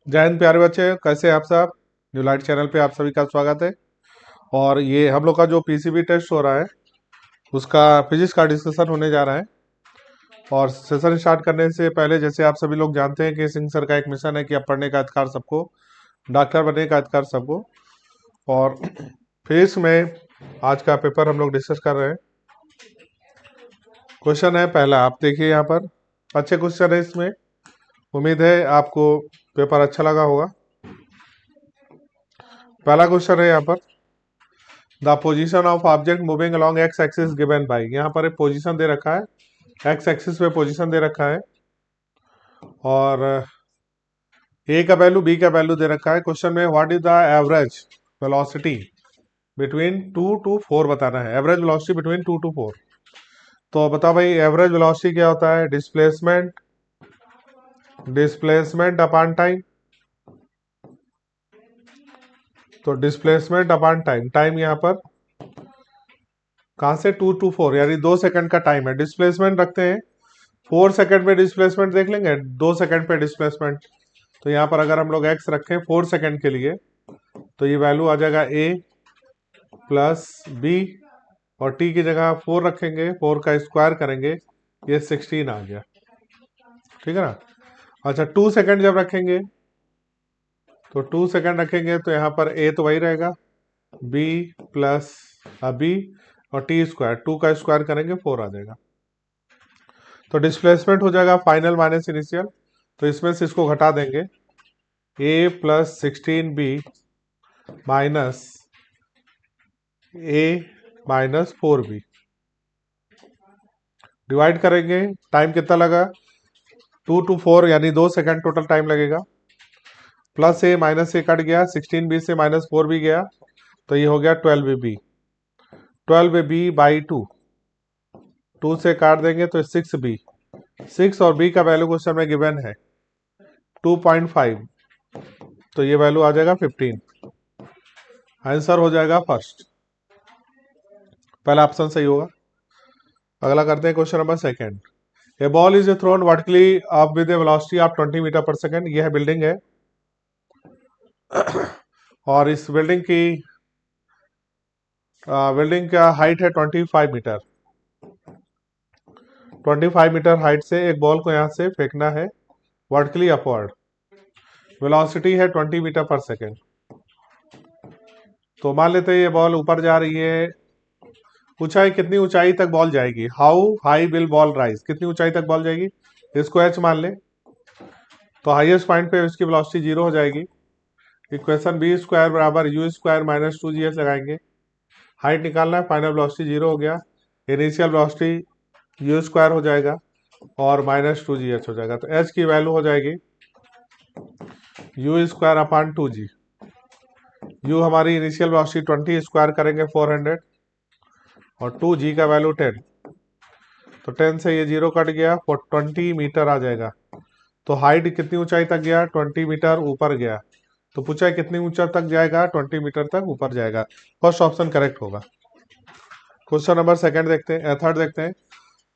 जय हिंद प्यारे बच्चे, कैसे हैं आप सब। न्यू लाइट चैनल पे आप सभी का स्वागत है। और ये हम लोग का जो पीसीबी टेस्ट हो रहा है उसका फिजिक्स का डिस्कशन होने जा रहा है। और सेशन स्टार्ट करने से पहले जैसे आप सभी लोग जानते हैं कि सिंह सर का एक मिशन है कि अब पढ़ने का अधिकार सबको, डॉक्टर बनने का अधिकार सबको। और फिजिक्स में आज का पेपर हम लोग डिस्कस कर रहे हैं। क्वेश्चन है पहला, आप देखिए यहाँ पर अच्छे क्वेश्चन है इसमें। उम्मीद है आपको पेपर अच्छा लगा होगा। पहला क्वेश्चन है यहाँ पर, the position of object moving along x axis given by. यहाँ पर एक पोजीशन दे रखा है, एक्स एक्सिस पे पोजीशन दे रखा है और ए का वैल्यू बी का वैल्यू दे रखा है। क्वेश्चन में what is the average velocity between 2 to 4 बताना है। Average velocity between 2 to 4। तो बताओ भाई, एवरेज वेलोसिटी क्या होता है? Displacement, displacement upon time. तो डिस्प्लेसमेंट अपॉन टाइम, टाइम यहाँ पर कहां से 2 to 4 यानी 2 सेकंड का टाइम है। डिस्प्लेसमेंट रखते हैं 4 सेकंड पे, डिस्प्लेसमेंट देख लेंगे 2 सेकंड पे डिस्प्लेसमेंट। तो यहाँ पर अगर हम लोग एक्स रखें 4 सेकंड के लिए तो ये वैल्यू आ जाएगा ए प्लस बी, और टी की जगह 4 रखेंगे, 4 का स्क्वायर करेंगे, ये 16 आ गया। ठीक है ना। अच्छा, 2 सेकंड जब रखेंगे तो 2 सेकंड रखेंगे तो यहाँ पर ए तो वही रहेगा, बी प्लस बी, और टी स्क्वायर, 2 का स्क्वायर करेंगे 4 आ जाएगा। तो डिस्प्लेसमेंट हो जाएगा फाइनल माइनस इनिशियल। तो इसमें से इसको घटा देंगे, ए प्लस 16 बी माइनस ए माइनस 4 बी। डिवाइड करेंगे, टाइम कितना लगा? 2 to 4 यानी 2 सेकंड टोटल टाइम लगेगा। प्लस ए माइनस ए कट गया, 16 बी से -4 भी गया, तो ये हो गया 12 बी। 12 बी बाई 2 से काट देंगे तो 6 बी। 6 और बी का वैल्यू क्वेश्चन में गिवन है 2.5, तो ये वैल्यू आ जाएगा 15। आंसर हो जाएगा फर्स्ट, पहला ऑप्शन सही होगा। अगला करते हैं question number second. A ball is thrown vertically up with a velocity of 20 metre per second. यह बिल्डिंग है और इस बिल्डिंग का हाइट है 25 मीटर। 25 मीटर हाइट से एक बॉल को यहां से फेंकना है वर्टिकली अपवर्ड। वेलोसिटी है 20 मीटर पर सेकंड। तो मान लेते हैं ये बॉल ऊपर जा रही है। पूछा है कितनी ऊंचाई तक बॉल जाएगी, how high will ball rise, कितनी ऊंचाई तक बॉल जाएगी। इसको एच मान ले तो हाईएस्ट पॉइंट पे इसकी वेलोसिटी 0 हो जाएगी। इक्वेशन बी स्क्वायर बराबर you square minus 2 ji H लगाएंगे। हाइट निकालना है, फाइनल वेलोसिटी 0 हो गया। इनिशियल वेलोसिटी यू स्क्वायर हो जाएगा और -2 g h हो जाएगा। तो h की वैल्यू हो जाएगी you square upon 2g। You हमारी इनिशियल वेलोसिटी 20, स्क्वायर करेंगे 400, और 2g का वैल्यू 10। तो 10 से ये 0 कट गया, 20 मीटर आ जाएगा। तो हाइट कितनी ऊंचाई तक गया? 20 मीटर ऊपर गया। तो पूछा है कितनी ऊंचा तक जाएगा? 20 मीटर तक ऊपर जाएगा। फर्स्ट ऑप्शन करेक्ट होगा। क्वेश्चन नंबर सेकंड देखते हैं, थर्ड देखते हैं।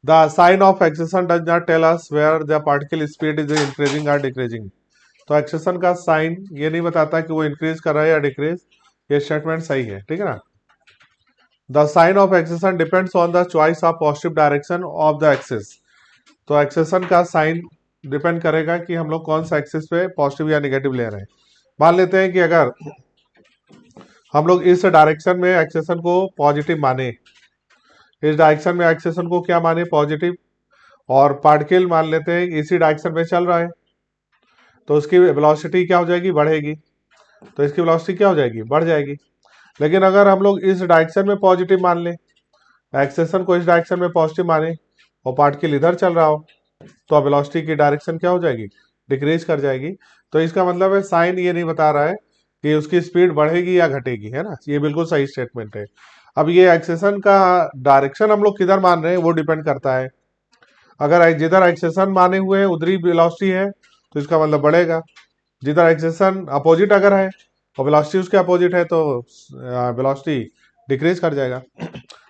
The sign of acceleration does not tell us where the particle speed is increasing और डिक्रीजिंग। तो एक्सेशन का साइन ये नहीं बताता कि वो इंक्रीज कर रहा है या डिक्रीज। ये स्टेटमेंट सही है, ठीक है ना। The sign of acceleration depends on the choice of positive direction of the axis. तो एक्सेशन का साइन डिपेंड करेगा कि हम लोग कौन सा एक्सिस पे पॉजिटिव या नेगेटिव ले रहे हैं। मान लेते हैं कि अगर हम लोग इस डायरेक्शन में एक्सेशन को पॉजिटिव माने, इस डायरेक्शन में एक्सेशन को क्या माने? पॉजिटिव, और पार्टिकल मान लेते हैं इसी डायरेक्शन में चल रहा है, तो उसकी वेलोसिटी क्या हो जाएगी? बढ़ेगी। तो इसकी वेलोसिटी क्या हो जाएगी? बढ़ जाएगी। लेकिन अगर हम लोग इस डायरेक्शन में पॉजिटिव मान लें, एक्सेशन को इस डायरेक्शन में पॉजिटिव माने और पार्टिकल इधर चल रहा हो, तो वेलोसिटी की डायरेक्शन क्या हो जाएगी? डिक्रीज कर जाएगी। तो इसका मतलब है साइन ये नहीं बता रहा है कि उसकी स्पीड बढ़ेगी या घटेगी, है ना। ये बिल्कुल सही स्टेटमेंट है। अब ये एक्सेशन का डायरेक्शन हम लोग किधर मान रहे हैं वो डिपेंड करता है। अगर जिधर एक्सेशन माने हुए हैं उधर ही वेलोसिटी है तो इसका मतलब बढ़ेगा। जिधर एक्सेशन अपोजिट अगर है और वेलोसिटी उसके अपोजिट है तो वेलोसिटी डिक्रीज कर जाएगा।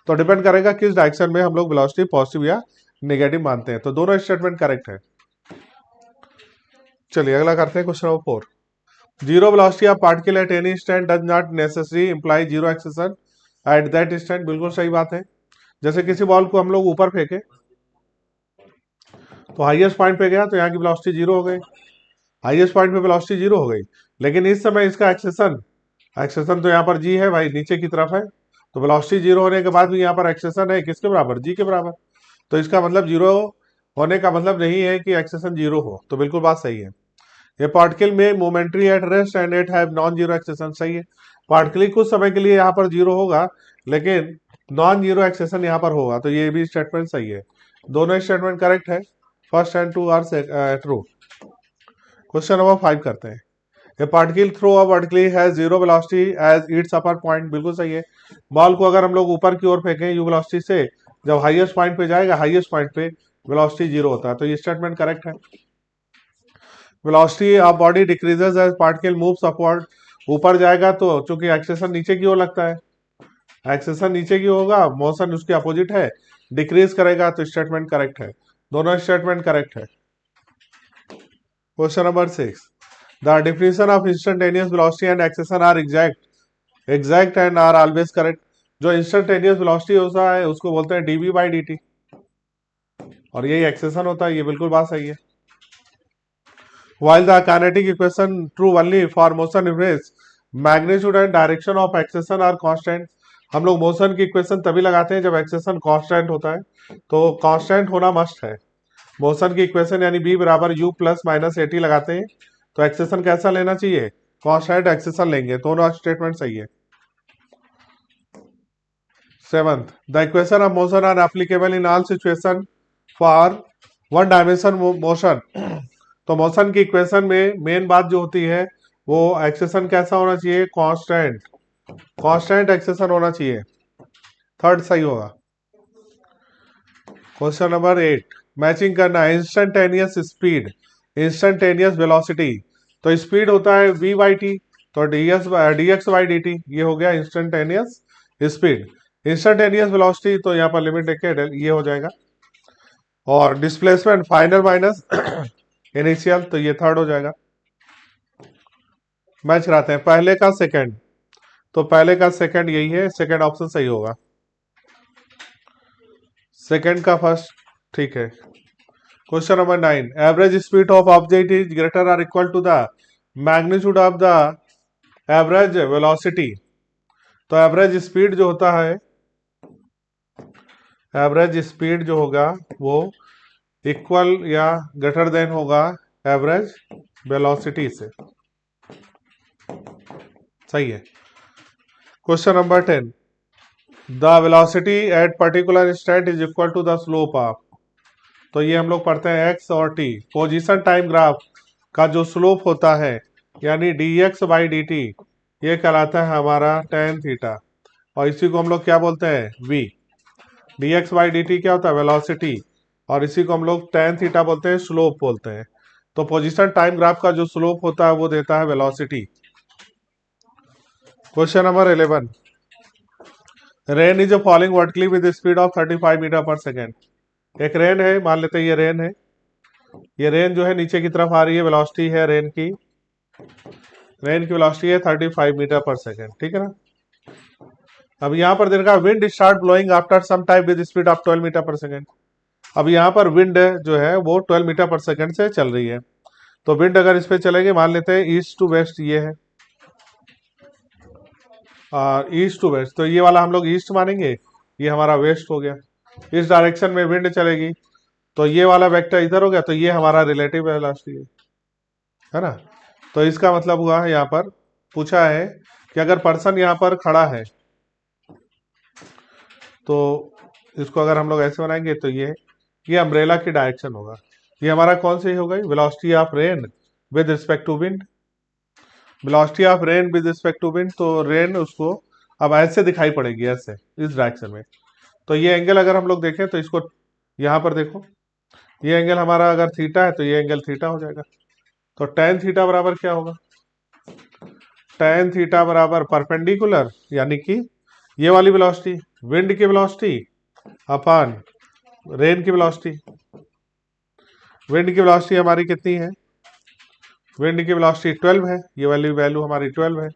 तो डिपेंड करेगा किस डायरेक्शन में हम लोग वेलोसिटी पॉजिटिव या नेगेटिव मानते हैं। तो दोनों स्टेटमेंट करेक्ट है। चलिए अगला करते हैं question number 4। Zero velocity of particle at any instant does not necessary imply zero acceleration at that instant. बिल्कुल सही बात है। जैसे किसी बॉल को हम लोग ऊपर फेंके तो हाईएस्ट पॉइंट पे गया तो यहाँ की वेलोसिटी जीरो हो गई, हाईएस्ट पॉइंट पे वेलोसिटी जीरो हो गई। लेकिन इस समय इसका एक्सेशन एक्सेशन तो यहाँ पर जी है भाई, नीचे की तरफ है, तो वेलोसिटी जीरो होने के बाद भी यहाँ पर एक्सेशन है किसके बराबर, जी के बराबर। तो इसका मतलब जीरो होने का मतलब नहीं है कि एक्सेशन जीरो हो। तो बिल्कुल बात सही है। ये पार्टिकल में momentarily at rest and it have non zero acceleration, सही है। पार्टिकल कुछ समय के लिए यहाँ पर जीरो होगा लेकिन नॉन जीरो एक्सेशन यहाँ पर होगा, तो ये भी स्टेटमेंट सही है। दोनों स्टेटमेंट करेक्ट है, first and two are true. Question number 5 करते हैं। A particle throw a vertically has zero velocity as its upper point, बिल्कुल सही है। बॉल को अगर हम लोग ऊपर की ओर फेंकें यू वेलोसिटी से, जब हाईएस्ट पॉइंट पे जाएगा हाईएस्ट पॉइंट पे वेलोसिटी जीरो होता है, तो ये स्टेटमेंट करेक्ट है। Velocity of body decreases as particle moves upward, ऊपर जाएगा तो चूंकि एक्सेशन नीचे की ओर लगता है, एक्सेशन नीचे की होगा, मोशन उसके अपोजिट है, डिक्रीज करेगा, तो स्टेटमेंट करेक्ट है। दोनों स्टेटमेंट करेक्ट है। Question number 6, the definition of instantaneous velocity and acceleration are exact and are always correct. जो इंस्टेंटेनियस वेलोसिटी होता है उसको बोलते हैं डीवी बाई डी टी, और यही एक्सेशन होता है, ये बिल्कुल बात सही है। While the kinetic equation true only for motion units, magnitude and direction of acceleration are constant। हम लोग मोशन की इक्वेशन तभी लगाते हैं जब एक्सेशन कांस्टेंट होता है, तो कांस्टेंट होना मस्ट है। मोशन की इक्वेशन यानी b बराबर u plus minus A T लगाते हैं, तो एक्सेशन कैसा लेना चाहिए, कांस्टेंट एक्सेशन लेंगे। दोनों स्टेटमेंट सही है। 7th, the equation of motion are applicable in all situation for one dimension motion. तो मोशन की इक्वेशन में मेन बात जो होती है वो एक्सेशन कैसा होना चाहिए, कांस्टेंट, कांस्टेंट एक्सेशन होना चाहिए। थर्ड सही होगा। क्वेश्चन नंबर 8, मैचिंग करना है इंस्टेंटेनियस स्पीड, इंस्टेंटेनियस वेलोसिटी। तो स्पीड होता है v बाई टी, तो dx बाई डी टी, ये हो गया इंस्टेंटेनियस स्पीड। इंस्टेंटेनियस वेलोसिटी तो यहाँ पर लिमिट लेके ये हो जाएगा, और डिस्प्लेसमेंट फाइनल माइनस इनिशियल, तो ये थर्ड हो जाएगा। मैच कराते हैं पहले का सेकंड, तो पहले का सेकंड यही है, सेकंड ऑप्शन सही होगा। सेकंड का फर्स्ट ठीक है। Question number 9, average speed of object is greater or equal to the magnitude of the average velocity. तो एवरेज स्पीड जो होता है, एवरेज स्पीड जो होगा वो इक्वल या ग्रेटर देन होगा एवरेज वेलोसिटी से, सही है। Question number 10, the velocity at particular instant is equal to the slope of. तो ये हम लोग पढ़ते हैं एक्स और टी, पोजीशन टाइम ग्राफ का जो स्लोप होता है यानी D X by D T, ये कहलाता है हमारा टेन थीटा, और इसी को हम लोग क्या बोलते हैं, V. D X by D T क्या होता है, वेलोसिटी, और इसी को हम लोग टेन थीटा बोलते हैं, स्लोप बोलते हैं। तो पोजीशन टाइम ग्राफ का जो स्लोप होता है वो देता है velocity. Question number 11, rain is falling vertically with speed of 35 metre per second. एक रेन है, मान लेते हैं ये रेन है, ये रेन जो है नीचे की तरफ आ रही है, वेलोसिटी है रेन की वेलोसिटी है 35 मीटर पर सेकेंड, ठीक है ना। अब यहाँ पर देखा wind start blowing after some time with speed of 12 metre per second. अब यहाँ पर विंड जो है वो 12 मीटर पर सेकेंड से चल रही है, तो विंड अगर इस पे चलेगी, मान लेते हैं ईस्ट टू वेस्ट ये है, और ईस्ट टू वेस्ट, तो ये वाला हम लोग ईस्ट मानेंगे, ये हमारा वेस्ट हो गया। इस डायरेक्शन में विंड चलेगी तो ये वाला वेक्टर इधर हो गया, तो ये हमारा रिलेटिव वेलोसिटी है ना। तो इसका मतलब हुआ है यहाँ पर पूछा है कि अगर पर्सन यहाँ पर खड़ा है तो इसको अगर हम लोग ऐसे बनाएंगे तो ये अम्ब्रेला की डायरेक्शन होगा। ये हमारा कौन सी हो गई, velocity of rain with respect to wind, velocity of rain with respect to wind. तो रेन उसको अब ऐसे दिखाई पड़ेगी, ऐसे इस डायरेक्शन में। तो ये एंगल अगर हम लोग देखें तो इसको यहाँ पर देखो, ये एंगल हमारा अगर थीटा है तो ये एंगल थीटा हो जाएगा। तो टेन थीटा बराबर क्या होगा, टेन थीटा बराबर परपेंडिकुलर, यानी कि ये वाली वेलोसिटी विंड की वेलोसिटी अपॉन रेन की वेलोसिटी। विंड की वेलोसिटी हमारी कितनी है, विंड की वेलोसिटी 12 है, ये वाली वैल्यू हमारी 12 है,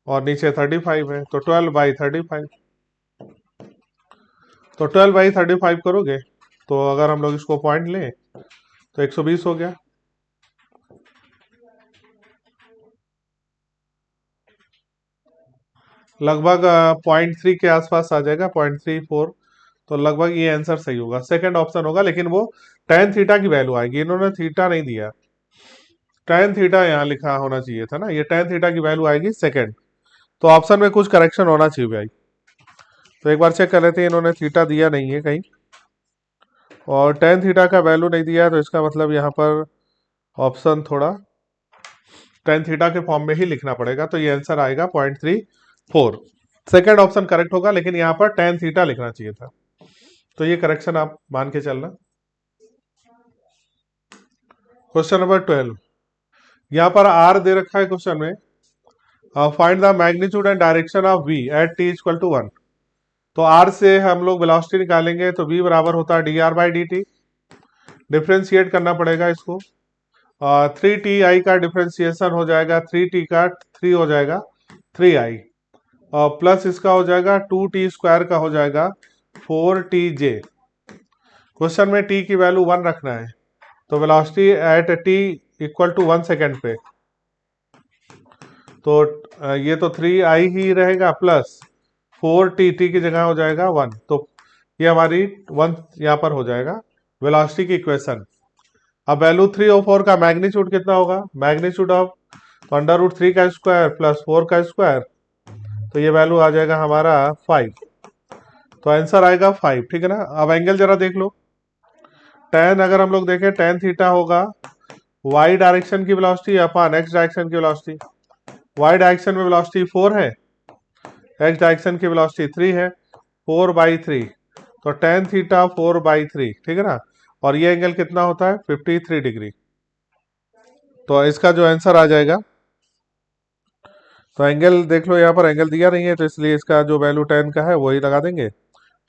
और नीचे 35 है, तो 12/35, तो 12/35 करोगे तो अगर हम लोग इसको पॉइंट लें तो 120 हो गया। लगभग 0.3 के आसपास आ जाएगा, 0.34, तो लगभग ये आंसर सही होगा, सेकंड ऑप्शन होगा। लेकिन वो tan थीटा की वैल्यू आएगी, इन्होंने थीटा नहीं दिया, tan थीटा यहाँ लिखा होना चाहिए था ना, ये tan थीटा की वैल्यू आएगी सेकंड, तो ऑप्शन में कुछ करेक्शन होना चाहिए भाई। तो एक बार चेक कर लेते हैं, इन्होंने थीटा दिया नहीं है कहीं, और tan थीटा का वैल्यू नहीं दिया है, तो इसका मतलब यहाँ पर ऑप्शन थोड़ा tan थीटा के फॉर्म में ही लिखना पड़ेगा, तो ये आंसर आएगा 0.34, सेकंड ऑप्शन करेक्ट होगा, लेकिन यहाँ पर tan थीटा लिखना चाहिए था, तो ये करेक्शन आप मान के चलना। क्वेश्चन नंबर 12, यहाँ पर आर दे रखा है क्वेश्चन में, find the magnitude and direction of v at t equal to 1। तो r से हम लोग वेलोसिटी निकालेंगे, तो v बराबर होता है dr/dt, डिफ्रेंशिएट करना पड़ेगा इसको, 3ti का डिफ्रेंशिएशन हो जाएगा, 3t का 3 हो जाएगा 3i, और प्लस इसका हो जाएगा 2t² का हो जाएगा 4tj। क्वेश्चन में t की वैल्यू 1 रखना है, तो velocity at t equal to 1 second पे, तो ये तो 3i ही रहेगा, प्लस 4t की जगह हो जाएगा 1, तो ये हमारी 1 यहाँ पर हो जाएगा वेलोसिटी की इक्वेशन। अब वैल्यू 3 और 4 का मैग्नीट्यूड कितना होगा, मैग्नीट्यूड ऑफ √3 का स्क्वायर प्लस 4 का स्क्वायर, तो ये वैल्यू आ जाएगा हमारा 5, तो आंसर आएगा 5, ठीक है ना। अब एंगल जरा देख लो, tan अगर हम लोग देखें tan थीटा होगा y डायरेक्शन की वेलोसिटी अपॉन x डायरेक्शन की वेलोसिटी, y डायरेक्शन में वेलोसिटी 4 है, x डायरेक्शन की वेलोसिटी 3 है, 4/3, तो tan थीटा 4/3, ठीक है ना, और ये एंगल कितना होता है 53 डिग्री, तो इसका जो आंसर आ जाएगा, तो एंगल देख लो, यहाँ पर एंगल दिया नहीं है, तो इसलिए इसका जो वैल्यू tan का है वही लगा देंगे,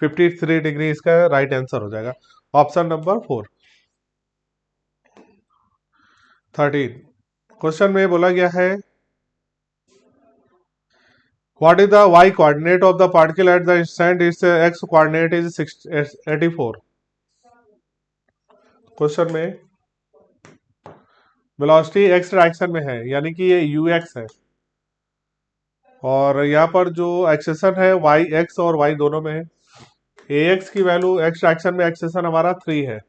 53 डिग्री इसका राइट आंसर हो जाएगा, ऑप्शन नंबर 4। 13 क्वेश्चन में बोला गया है, what is the y coordinate of the particle at the instant it's x coordinate is 84। Question में वेलोसिटी x डायरेक्शन में है, यानी कि ये ux है, और यहाँ पर जो एक्सेशन है yx और y दोनों में है, ax की वैल्यू x डायरेक्शन में एक्सेशन हमारा 3 है,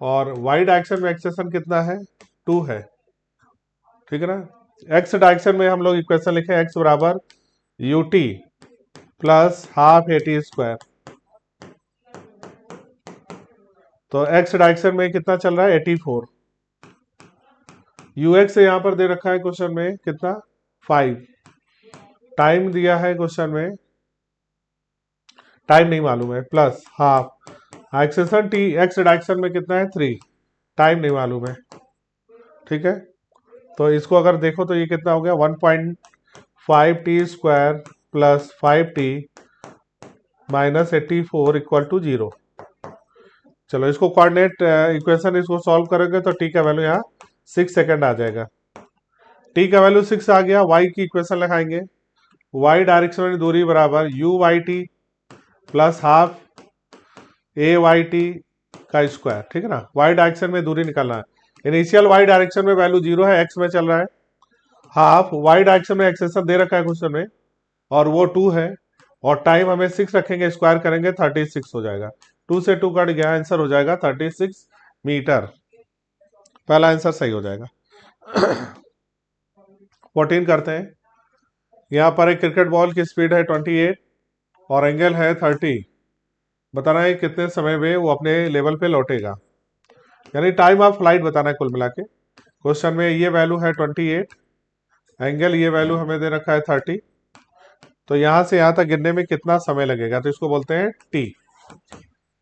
और y डायरेक्शन में एक्सेशन कितना है 2 है, ठीक है ना। x डायरेक्शन में हम लोग इक्वेशन लिखे x बराबर ut प्लस हाफ at², तो x डायरेक्शन में कितना चल रहा है 84, ux यहाँ पर दे रखा है क्वेश्चन में कितना 5, टाइम दिया है क्वेश्चन में, टाइम नहीं मालूम है, plus half, acceleration t x direction में कितना है 3, टाइम नहीं मालूम है, ठीक है। तो इसको अगर देखो तो ये कितना हो गया 1.5t² plus 5t minus 84 equal to 0। चलो इसको कोऑर्डिनेट इक्वेशन इसको सॉल्व करोगे तो t का वैल्यू यहाँ 6 सेकंड आ जाएगा, t का वैल्यू 6 आ गया, y की इक्वेशन लगाएंगे, y डायरेक्शन में दूरी बराबर u/t प्लस हाफ a/t का स्क्वायर, ठीक है ना। y डायरेक्शन में दूरी निकालना है, इनिशियल y डायरेक्शन में वैल्यू 0 है, x में चल रहा है, हाफ y डायरेक्शन में एक्सेशन दे रखा है क्वेश्चन में, और वो 2 है, और टाइम हमें 6 रखेंगे, स्क्वायर करेंगे 36 हो जाएगा, 2 से 2 कट गया, आंसर हो जाएगा 36 मीटर, पहला आंसर सही हो जाएगा। 14 करते हैं, यहाँ पर एक क्रिकेट बॉल की स्पीड है 28 और एंगल है 30, बताना है कितने समय में वो अपने लेवल पे लौटेगा, यानी टाइम ऑफ फ्लाइट बताना है कुल मिला के। क्वेश्चन में ये वैल्यू है 28, एंगल ये वैल्यू हमें दे रखा है 30, तो यहाँ से यहाँ तक गिरने में कितना समय लगेगा, तो इसको बोलते हैं t।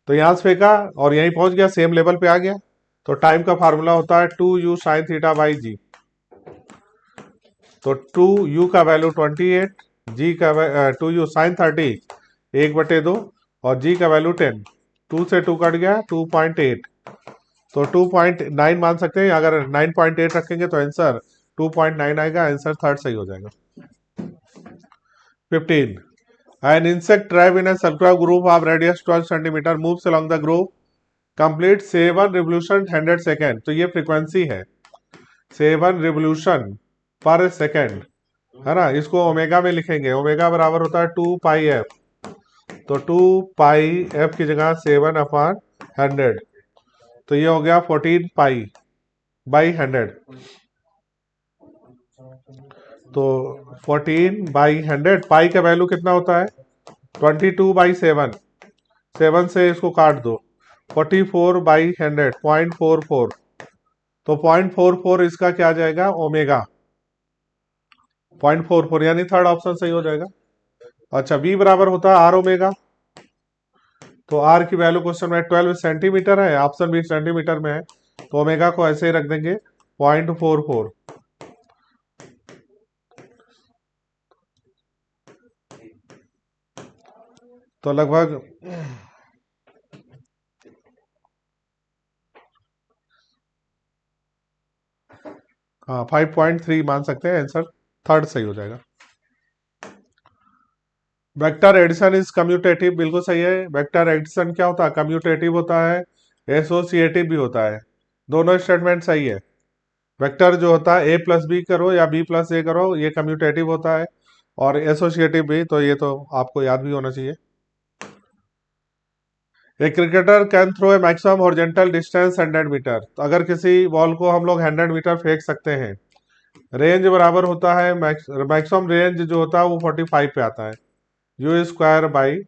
तो यहाँ से फेंका और यहीं पहुंच गया, सेम लेवल पे आ गया, तो टाइम का फार्मूला होता है 2u sin θ/g, तो 2u का वैल्यू 28, g का 2u sin 30 1/2 और g का वैल्यू 10, 2 से 2 कट गया 2.8, तो 2.9 मान सकते हैं। अगर 9.8 रखेंगे तो आंसर 2.9 आएगा, आंसर थर्ड सही हो जाएगा। 15. An insect trapped in a circular groove of radius 12 cm moves along the groove, complete 7 revolution 100 second. तो ये फ्रीक्वेंसी है 7 रिवोल्यूशन पर सेकेंड, है ना। इसको ओमेगा में लिखेंगे, ओमेगा बराबर होता है 2 पाई एफ। तो 2 पाई एफ की जगह 7/100, तो ये हो गया 14 पाई बाई 100। तो 14/100, पाई का वैल्यू कितना होता है 22/7, 7 से इसको काट दो, 44/100, 0.44। तो 0.44 इसका क्या आ जाएगा ओमेगा, 0.44, यानी थर्ड ऑप्शन सही हो जाएगा। अच्छा, बी बराबर होता है आर ओमेगा। तो आर की वैल्यू क्वेश्चन में 12 सेंटीमीटर है, ऑप्शन बी सेंटीमीटर में है, तो ओमेगा को ऐसे ही रख देंगे 0.44। तो लगभग हाँ 5.3 मान सकते हैं, आंसर थर्ड सही हो जाएगा। वेक्टर एडिशन इज कम्यूटेटिव, बिल्कुल सही है। वेक्टर एडिशन क्या होता है, कम्यूटेटिव होता है, एसोसिएटिव भी होता है, दोनों स्टेटमेंट सही है। वेक्टर जो होता है a+b करो या b+a करो, ये कम्यूटेटिव होता है, और एसोसिएटिव भी, तो ये तो आपको याद भी होना चाहिए। A cricketer can throw a maximum horizontal distance 100 metre. तो अगर किसी बॉल को हम लोग 100 मीटर फेंक सकते हैं, रेंज बराबर होता है मैक्सिमम रेंज जो होता है वो 45 पे आता है, यू स्क्वायर बाई,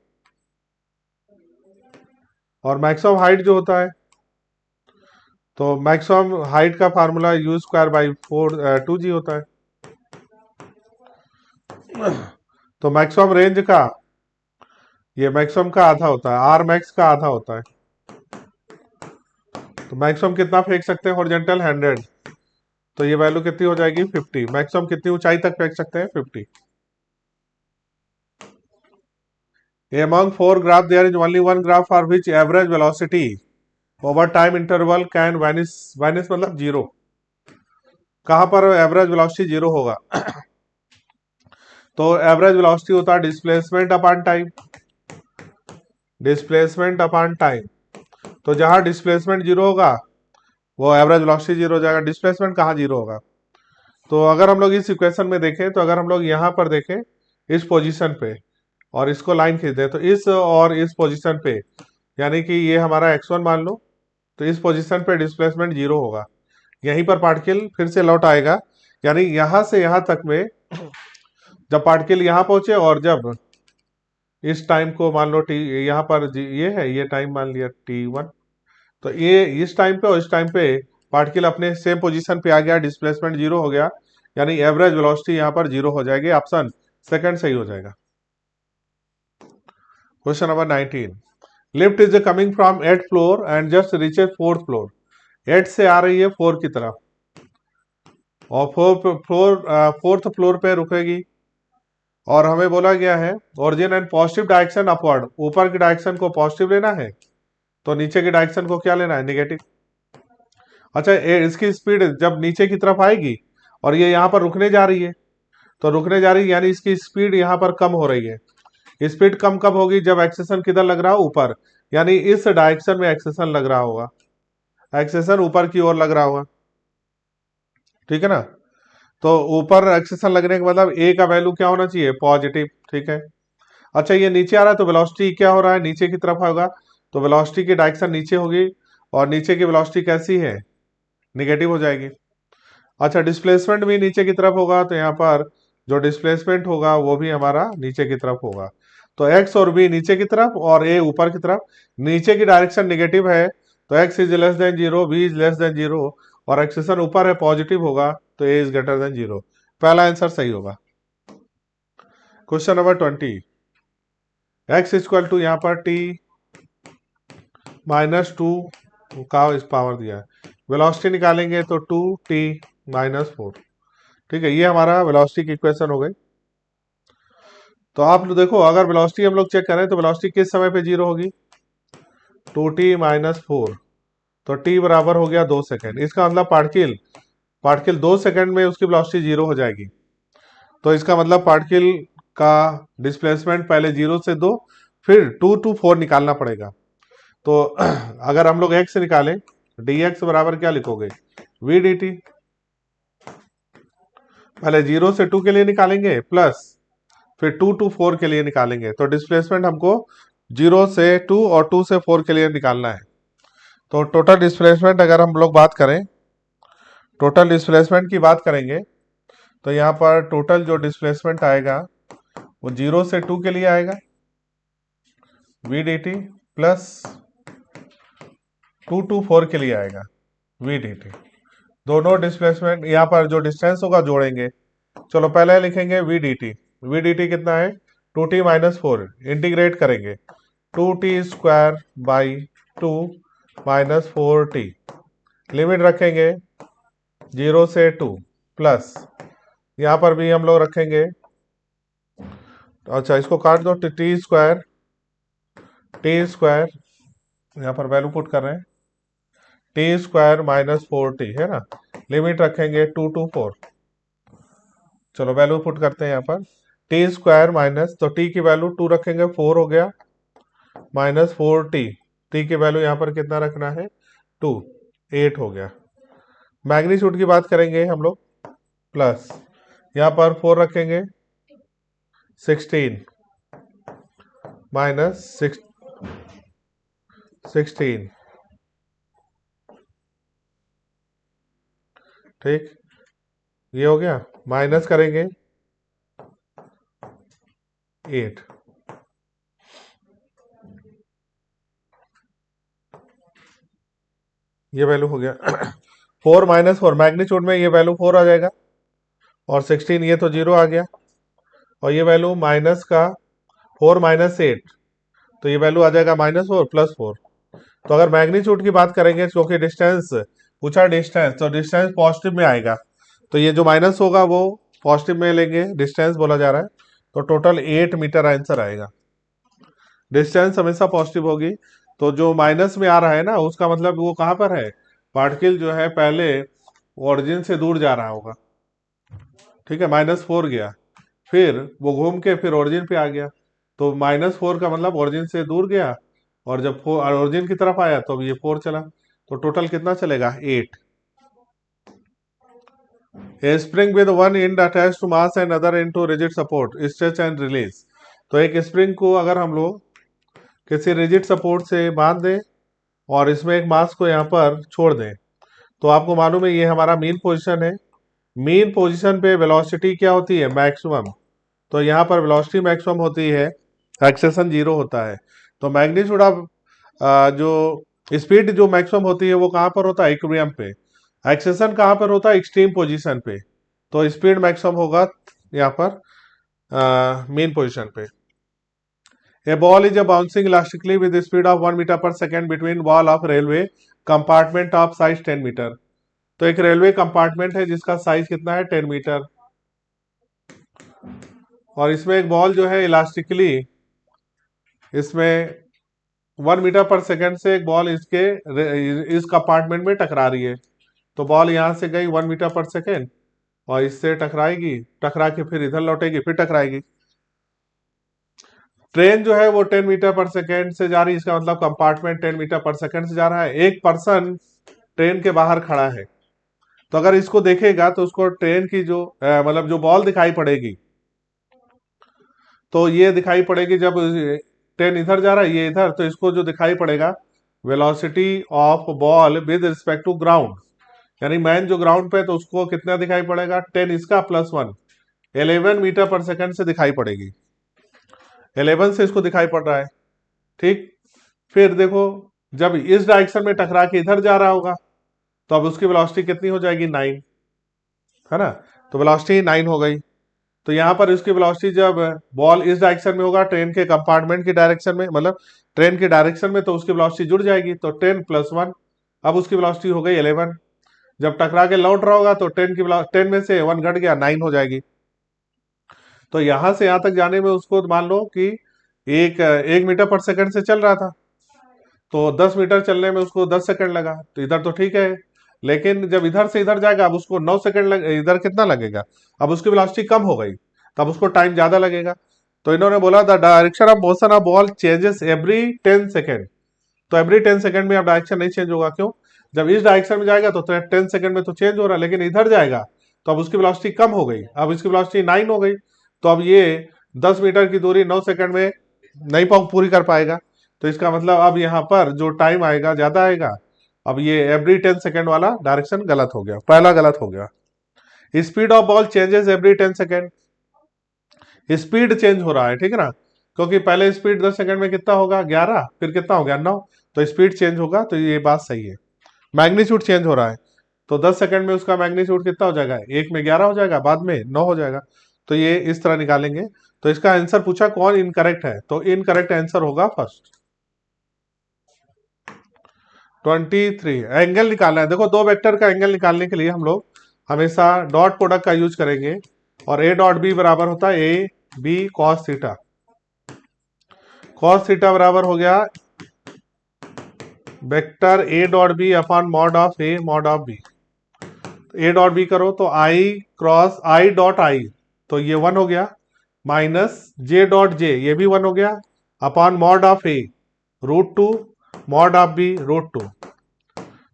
और मैक्सिमम हाइट जो होता है, तो मैक्सिमम हाइट का formula you square by 2g होता है। तो मैक्सिमम रेंज का, ये मैक्सिमम का आधा होता है, आर मैक्स का आधा होता है। तो मैक्सिमम कितना फेंक सकते हैं हॉरिजॉन्टल 100, तो ये वैल्यू कितनी हो जाएगी 50। मैक्सिमम कितनी ऊंचाई तक फेंक सकते हैं 50। Among 4 graph there is only one graph for which average velocity over time interval can vanish, vanish मतलब जीरो। कहां पर एवरेज वेलोसिटी जीरो होगा तो एवरेज वेलोसिटी होता है displacement upon time, displacement upon time. तो जहां डिस्प्लेसमेंट जीरो होगा वो एवरेज वेलोसिटी जीरो हो जाएगा। डिस्प्लेसमेंट कहाँ जीरो होगा, तो अगर हम लोग इस इक्वेशन में देखें, तो अगर हम लोग यहाँ पर देखें इस पोजीशन पे और इसको लाइन खींच दें, तो इस और इस पोजीशन पे, यानी कि ये हमारा x1 मान लो, तो इस पोजीशन पे डिस्प्लेसमेंट जीरो होगा, यहीं पर पार्टिकल फिर से लौट आएगा। यानी यहां से यहां तक में जब पार्टिकल यहां पहुंचे और जब इस टाइम को मान लो टी, यहाँ पर ये है, ये टाइम मान लिया t1, तो ये इस टाइम पे और इस टाइम पे पार्टिकल अपने सेम पोजीशन पे आ गया, डिस्प्लेसमेंट जीरो हो गया, यानी एवरेज वेलोसिटी यहाँ पर जीरो हो जाएगी। ऑप्शन सेकंड सही हो जाएगा। Question number 19, lift is coming from 8th floor and just reaches 4th floor. 8 से आ रही है 4 की तरफ और 4th फ्लोर पे रुकेगी, और हमें बोला गया है origin and positive direction upward, ऊपर की डायरेक्शन को पॉजिटिव लेना है, तो नीचे की डायरेक्शन को क्या लेना है नेगेटिव। अच्छा, इसकी स्पीड जब नीचे की तरफ आएगी और ये यहाँ पर रुकने जा रही है, तो रुकने जा रही है यानी इसकी स्पीड यहाँ पर कम हो रही है। स्पीड कम कब होगी, जब एक्सेशन किधर लग रहा है ऊपर, यानी इस डायरेक्शन में एक्सेशन लग रहा होगा, एक्सेशन ऊपर की ओर लग रहा होगा, ठीक है ना। तो ऊपर एक्सेशन लगने का मतलब ए का वैल्यू क्या होना चाहिए पॉजिटिव, ठीक है। अच्छा, ये नीचे आ रहा है तो वेलोसिटी क्या हो रहा है नीचे की तरफ होगा, तो वेलोसिटी की डायरेक्शन नीचे होगी, और नीचे की वेलोसिटी कैसी है निगेटिव हो जाएगी। अच्छा, डिस्प्लेसमेंट भी नीचे की तरफ होगा, तो यहाँ पर जो डिस्प्लेसमेंट होगा वो भी हमारा नीचे की तरफ होगा। तो एक्स और बी नीचे की तरफ और ए ऊपर की तरफ, नीचे की डायरेक्शन निगेटिव है तो X is less than zero, B is less than zero, और एक्सेशन ऊपर है पॉजिटिव होगा, तो A is greater than zero. पहला आंसर सही होगा। Question number 20, X equal to यहाँ पर टी -2 का इस पावर दिया है, वेलोसिटी निकालेंगे तो 2t-4, ठीक है। ये हमारा वेलोसिटी की इक्वेशन हो गई। तो आप लोग देखो, अगर वेलोसिटी हम लोग चेक करें तो वेलोसिटी किस समय पे जीरो होगी 2t-4, तो टी बराबर हो गया 2 सेकेंड। इसका मतलब पार्टिकल 2 सेकेंड में उसकी वेलोसिटी 0 हो जाएगी। तो इसका मतलब पार्टिकल का डिस्प्लेसमेंट पहले 0 से 2, फिर 2 to 4 निकालना पड़ेगा। तो अगर हम लोग x निकालें, dx बराबर क्या लिखोगे, v dt। पहले 0 से 2 के लिए निकालेंगे, प्लस फिर 2 to 4 के लिए निकालेंगे। तो डिस्प्लेसमेंट हमको 0 से 2 और 2 से 4 के लिए निकालना है। तो टोटल डिस्प्लेसमेंट अगर हम लोग बात करें, टोटल डिस्प्लेसमेंट की बात करेंगे, तो यहाँ पर टोटल जो डिस्प्लेसमेंट आएगा वो 0 से 2 के लिए आएगा v dt, प्लस 2 to 4 के लिए आएगा v dt। दोनों डिस्प्लेसमेंट यहाँ पर जो डिस्टेंस होगा जोड़ेंगे। चलो पहले लिखेंगे v dt। v dt कितना है, 2t माइनस 4, इंटीग्रेट करेंगे 2t square by 2 minus 4t, limit रखेंगे 0 से 2, प्लस यहाँ पर भी हम लोग रखेंगे, अच्छा इसको काट दो, टी स्क्वायर यहाँ पर वैल्यू पुट कर रहे हैं, टी स्क्वायर माइनस 4t है ना, लिमिट रखेंगे 2 to 4। चलो वैल्यू पुट करते हैं यहाँ पर, टी स्क्वायर माइनस, तो टी की वैल्यू 2 रखेंगे, 4 हो गया, माइनस 4t, टी की वैल्यू यहाँ पर कितना रखना है, 2, 8 हो गया। मैग्नीट्यूड की बात करेंगे हम लोग, प्लस यहाँ पर 4 रखेंगे, 16 माइनस 16, ठीक, ये हो गया, माइनस करेंगे 8, ये वैल्यू हो गया 4 माइनस 4, मैग्नीट्यूड में ये वैल्यू 4 आ जाएगा, और 16 ये तो 0 आ गया, और ये वैल्यू माइनस का 4 माइनस 8, तो ये वैल्यू आ जाएगा माइनस 4 प्लस 4। तो अगर मैग्नीट्यूड की बात करेंगे, क्योंकि डिस्टेंस पूछा डिस्टेंस, तो डिस्टेंस पॉजिटिव में आएगा, तो ये जो माइनस होगा वो पॉजिटिव में लेंगे, डिस्टेंस बोला जा रहा है, तो टोटल 8 मीटर आंसर आएगा। डिस्टेंस हमेशा पॉजिटिव होगी, तो जो माइनस में आ रहा है ना, उसका मतलब वो कहाँ पर है, पार्टिकल जो है पहले ओरिजिन से दूर जा रहा होगा, ठीक है, -4 गया, फिर वो घूम के फिर ओरिजिन पे आ गया, तो -4 का मतलब ओरिजिन से दूर गया, और जब ओरिजिन की तरफ आया तो ये 4 चला, तो टोटल कितना चलेगा, 8। A spring with one end attach to mass and other into rigid support, stretch and release. तो एक स्प्रिंग को अगर हम लोग किसी रिजिड सपोर्ट से बांध दें और इसमें एक मास को यहाँ पर छोड़ दें, तो आपको मालूम है ये हमारा मीन पोजीशन है, मीन पोजीशन पे वेलोसिटी क्या होती है, मैक्सिमम। तो यहाँ पर वेलोसिटी मैक्सिमम होती है, एक्सेशन 0 होता है। तो मैग्नीट्यूड ऑफ जो स्पीड जो मैक्सिमम होती है वो कहाँ पर होता है, इक्विलिब्रियम पे। एक्सेशन कहाँ पर होता है, एक्सट्रीम पोजीशन पे। तो स्पीड मैक्सिमम होगा यहाँ पर मेन पोजीशन पे। A ball is bouncing elastically with a speed of 1 meter per second between wall of railway compartment of size 10 मीटर। तो एक रेलवे कंपार्टमेंट है जिसका साइज कितना है, 10 मीटर, और इसमें एक बॉल जो है इलास्टिकली, इसमें 1 मीटर पर सेकंड से एक बॉल इस कंपार्टमेंट में टकरा रही है। तो बॉल यहां से गई 1 मीटर पर सेकंड, और इससे टकराएगी, टकरा के फिर इधर लौटेगी, फिर टकराएगी। ट्रेन जो है वो 10 मीटर पर सेकेंड से जा रही है, इसका मतलब कंपार्टमेंट 10 मीटर पर सेकेंड से जा रहा है। एक पर्सन ट्रेन के बाहर खड़ा है, तो अगर इसको देखेगा तो उसको ट्रेन की जो मतलब जो बॉल दिखाई पड़ेगी, तो ये दिखाई पड़ेगी, जब ट्रेन इधर जा रहा है ये इधर, तो इसको जो दिखाई पड़ेगा velocity of ball with respect to ground, यानी मैन जो ग्राउंड पे, तो उसको कितना दिखाई पड़ेगा, 10 इसका प्लस 1, 11 मीटर पर सेकेंड से दिखाई पड़ेगी, 11 से इसको दिखाई पड़ रहा है, ठीक। फिर देखो जब इस डायरेक्शन में टकरा के इधर जा रहा होगा, तो अब उसकी वेलोसिटी कितनी हो जाएगी, 9, है ना। तो वेलोसिटी 9 हो गई। तो यहाँ पर उसकी वेलोसिटी जब बॉल इस डायरेक्शन में होगा, ट्रेन के कंपार्टमेंट की डायरेक्शन में, मतलब ट्रेन की डायरेक्शन में, तो उसकी वेलोसिटी जुड़ जाएगी, तो 10 प्लस 1, अब उसकी वेलोसिटी हो गई 11। जब टकरा के लौट रहा होगा तो 10 में से 1 घट गया, 9 हो जाएगी। तो यहां से यहां तक जाने में उसको मान लो कि 1 मीटर पर सेकंड से चल रहा था, तो 10 मीटर चलने में उसको 10 सेकंड लगा, तो इधर तो ठीक है। लेकिन जब इधर से इधर जाएगा, अब उसको 9 सेकंड इधर कितना लगेगा, अब उसकी वेलोसिटी कम हो गई, तब उसको टाइम ज्यादा लगेगा। तो इन्होंने बोला the direction of motion of ball changes every 10 second. तो एवरी 10 सेकंड में अब डायरेक्शन नहीं चेंज होगा, क्यों? जब इस डायरेक्शन में जाएगा तो 10 सेकंड में तो चेंज हो रहा है, लेकिन इधर जाएगा तो अब उसकी वेलोसिटी कम हो गई, अब इसकी वेलोसिटी 9 हो गई। तो अब ये 10 मीटर की दूरी 9 सेकंड में नहीं पूरी कर पाएगा। तो इसका मतलब अब यहाँ पर जो टाइम आएगा ज्यादा आएगा। अब ये एवरी 10 सेकंड वाला डायरेक्शन गलत हो गया, पहला गलत हो गया। Speed of ball changes every 10 second, speed change हो रहा है, ठीक है ना, क्योंकि पहले स्पीड 10 सेकंड में कितना होगा 11, फिर कितना हो गया 9, तो स्पीड चेंज होगा, तो ये बात सही है। मैग्नीट्यूड चेंज हो रहा है, तो 10 सेकंड में उसका मैग्नीट्यूड कितना हो जाएगा, एक में 11 हो जाएगा, बाद में 9 हो जाएगा। तो ये इस तरह निकालेंगे। तो इसका आंसर पूछा कौन इनकरेक्ट है, तो इनकरेक्ट आंसर होगा फर्स्ट 23। एंगल निकालना है, देखो दो वेक्टर का एंगल निकालने के लिए हम लोग हमेशा डॉट प्रोडक्ट का यूज करेंगे, और ए डॉट बी बराबर होता है A B cos theta. Cos theta बराबर हो गया vector A dot B upon mod of A mod of B. A dot B करो तो आई क्रॉस आई डॉट आई, तो ये 1 हो गया, माइनस जे डॉट जे, ये भी 1 हो गया, upon mod of A √2 mod of B √2,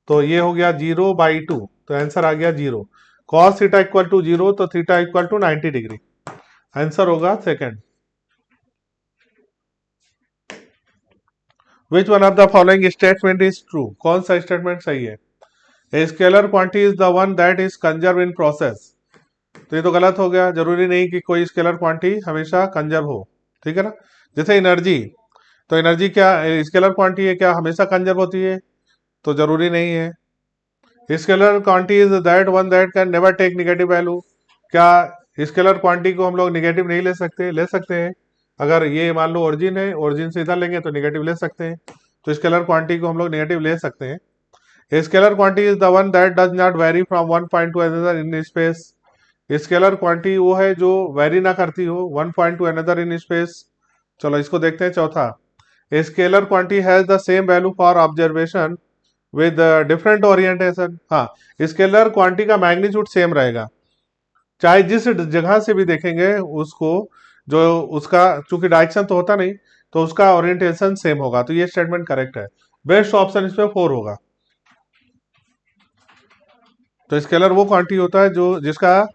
तो ये हो गया 0/2, तो आंसर आ गया 0। कॉस थीटा इक्वल टू 0, तो theta equal to 90 degree, answer होगा second. Which one of the following statement is true, कौन सा स्टेटमेंट सही है? A scalar quantity is the one that is conserve in process, तो ये तो गलत हो गया, जरूरी नहीं कि कोई स्केलर क्वांटिटी हमेशा कंजर्व हो, ठीक है ना। जैसे एनर्जी, तो एनर्जी क्या स्केलर क्वांटिटी है, क्या हमेशा कंजर्व होती है? तो जरूरी नहीं है। Scalar quantity is that one that can never take negative value, क्या स्केलर क्वांटिटी को हम लोग नेगेटिव नहीं ले सकते? ले सकते हैं। अगर ये मान लो ओरिजिन है, ओरिजिन से इधर लेंगे तो नेगेटिव ले सकते हैं, तो स्केलर क्वांटिटी को हम लोग नेगेटिव ले सकते हैं। Scalar quantity is the one that does not very from one point two another in space, scalar quantity वो है जो वेरी ना करती हो one point two another in space. चलो इसको देखते हैं चौथा। Scalar quantity has the same value for observation with different orientation. हाँ, स्केलर क्वांटिटी का मैग्नीट्यूड सेम रहेगा, चाहे जिस जगह से भी देखेंगे उसको, जो उसका चूंकि डायरेक्शन तो होता नहीं, तो उसका ओरिएंटेशन सेम होगा, तो ये स्टेटमेंट करेक्ट है। बेस्ट ऑप्शन इसमें 4 होगा। तो स्केलर वो क्वांटिटी होता है जो जिसका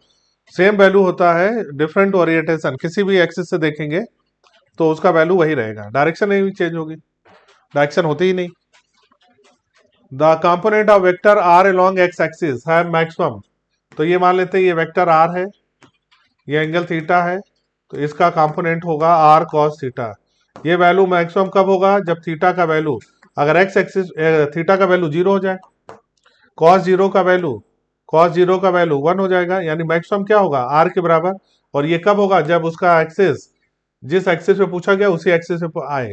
सेम वैल्यू होता है, डिफरेंट ओरिएंटेशन, किसी भी एक्सिस से देखेंगे तो उसका वैल्यू वही रहेगा, डायरेक्शन नहीं चेंज होगी, डायरेक्शन होती ही नहीं। The component of vector are along X axis है मैक्सिमम, तो ये मान लेते हैं ये वेक्टर आर है, ये एंगल थीटा है, तो इसका कंपोनेंट होगा आर कॉस थीटा। ये वैल्यू मैक्सिमम कब होगा? जब थीटा का वैल्यू, अगर एक्स एक्सिस थीटा का वैल्यू 0 हो जाए, कॉस जीरो का वैल्यू कॉस जीरो का वैल्यू 1 हो जाएगा, यानी मैक्सिमम क्या होगा? आर के बराबर। और ये कब होगा? जब उसका एक्सिस जिस एक्सिस पे पूछा गया उसी एक्सिस पे आए,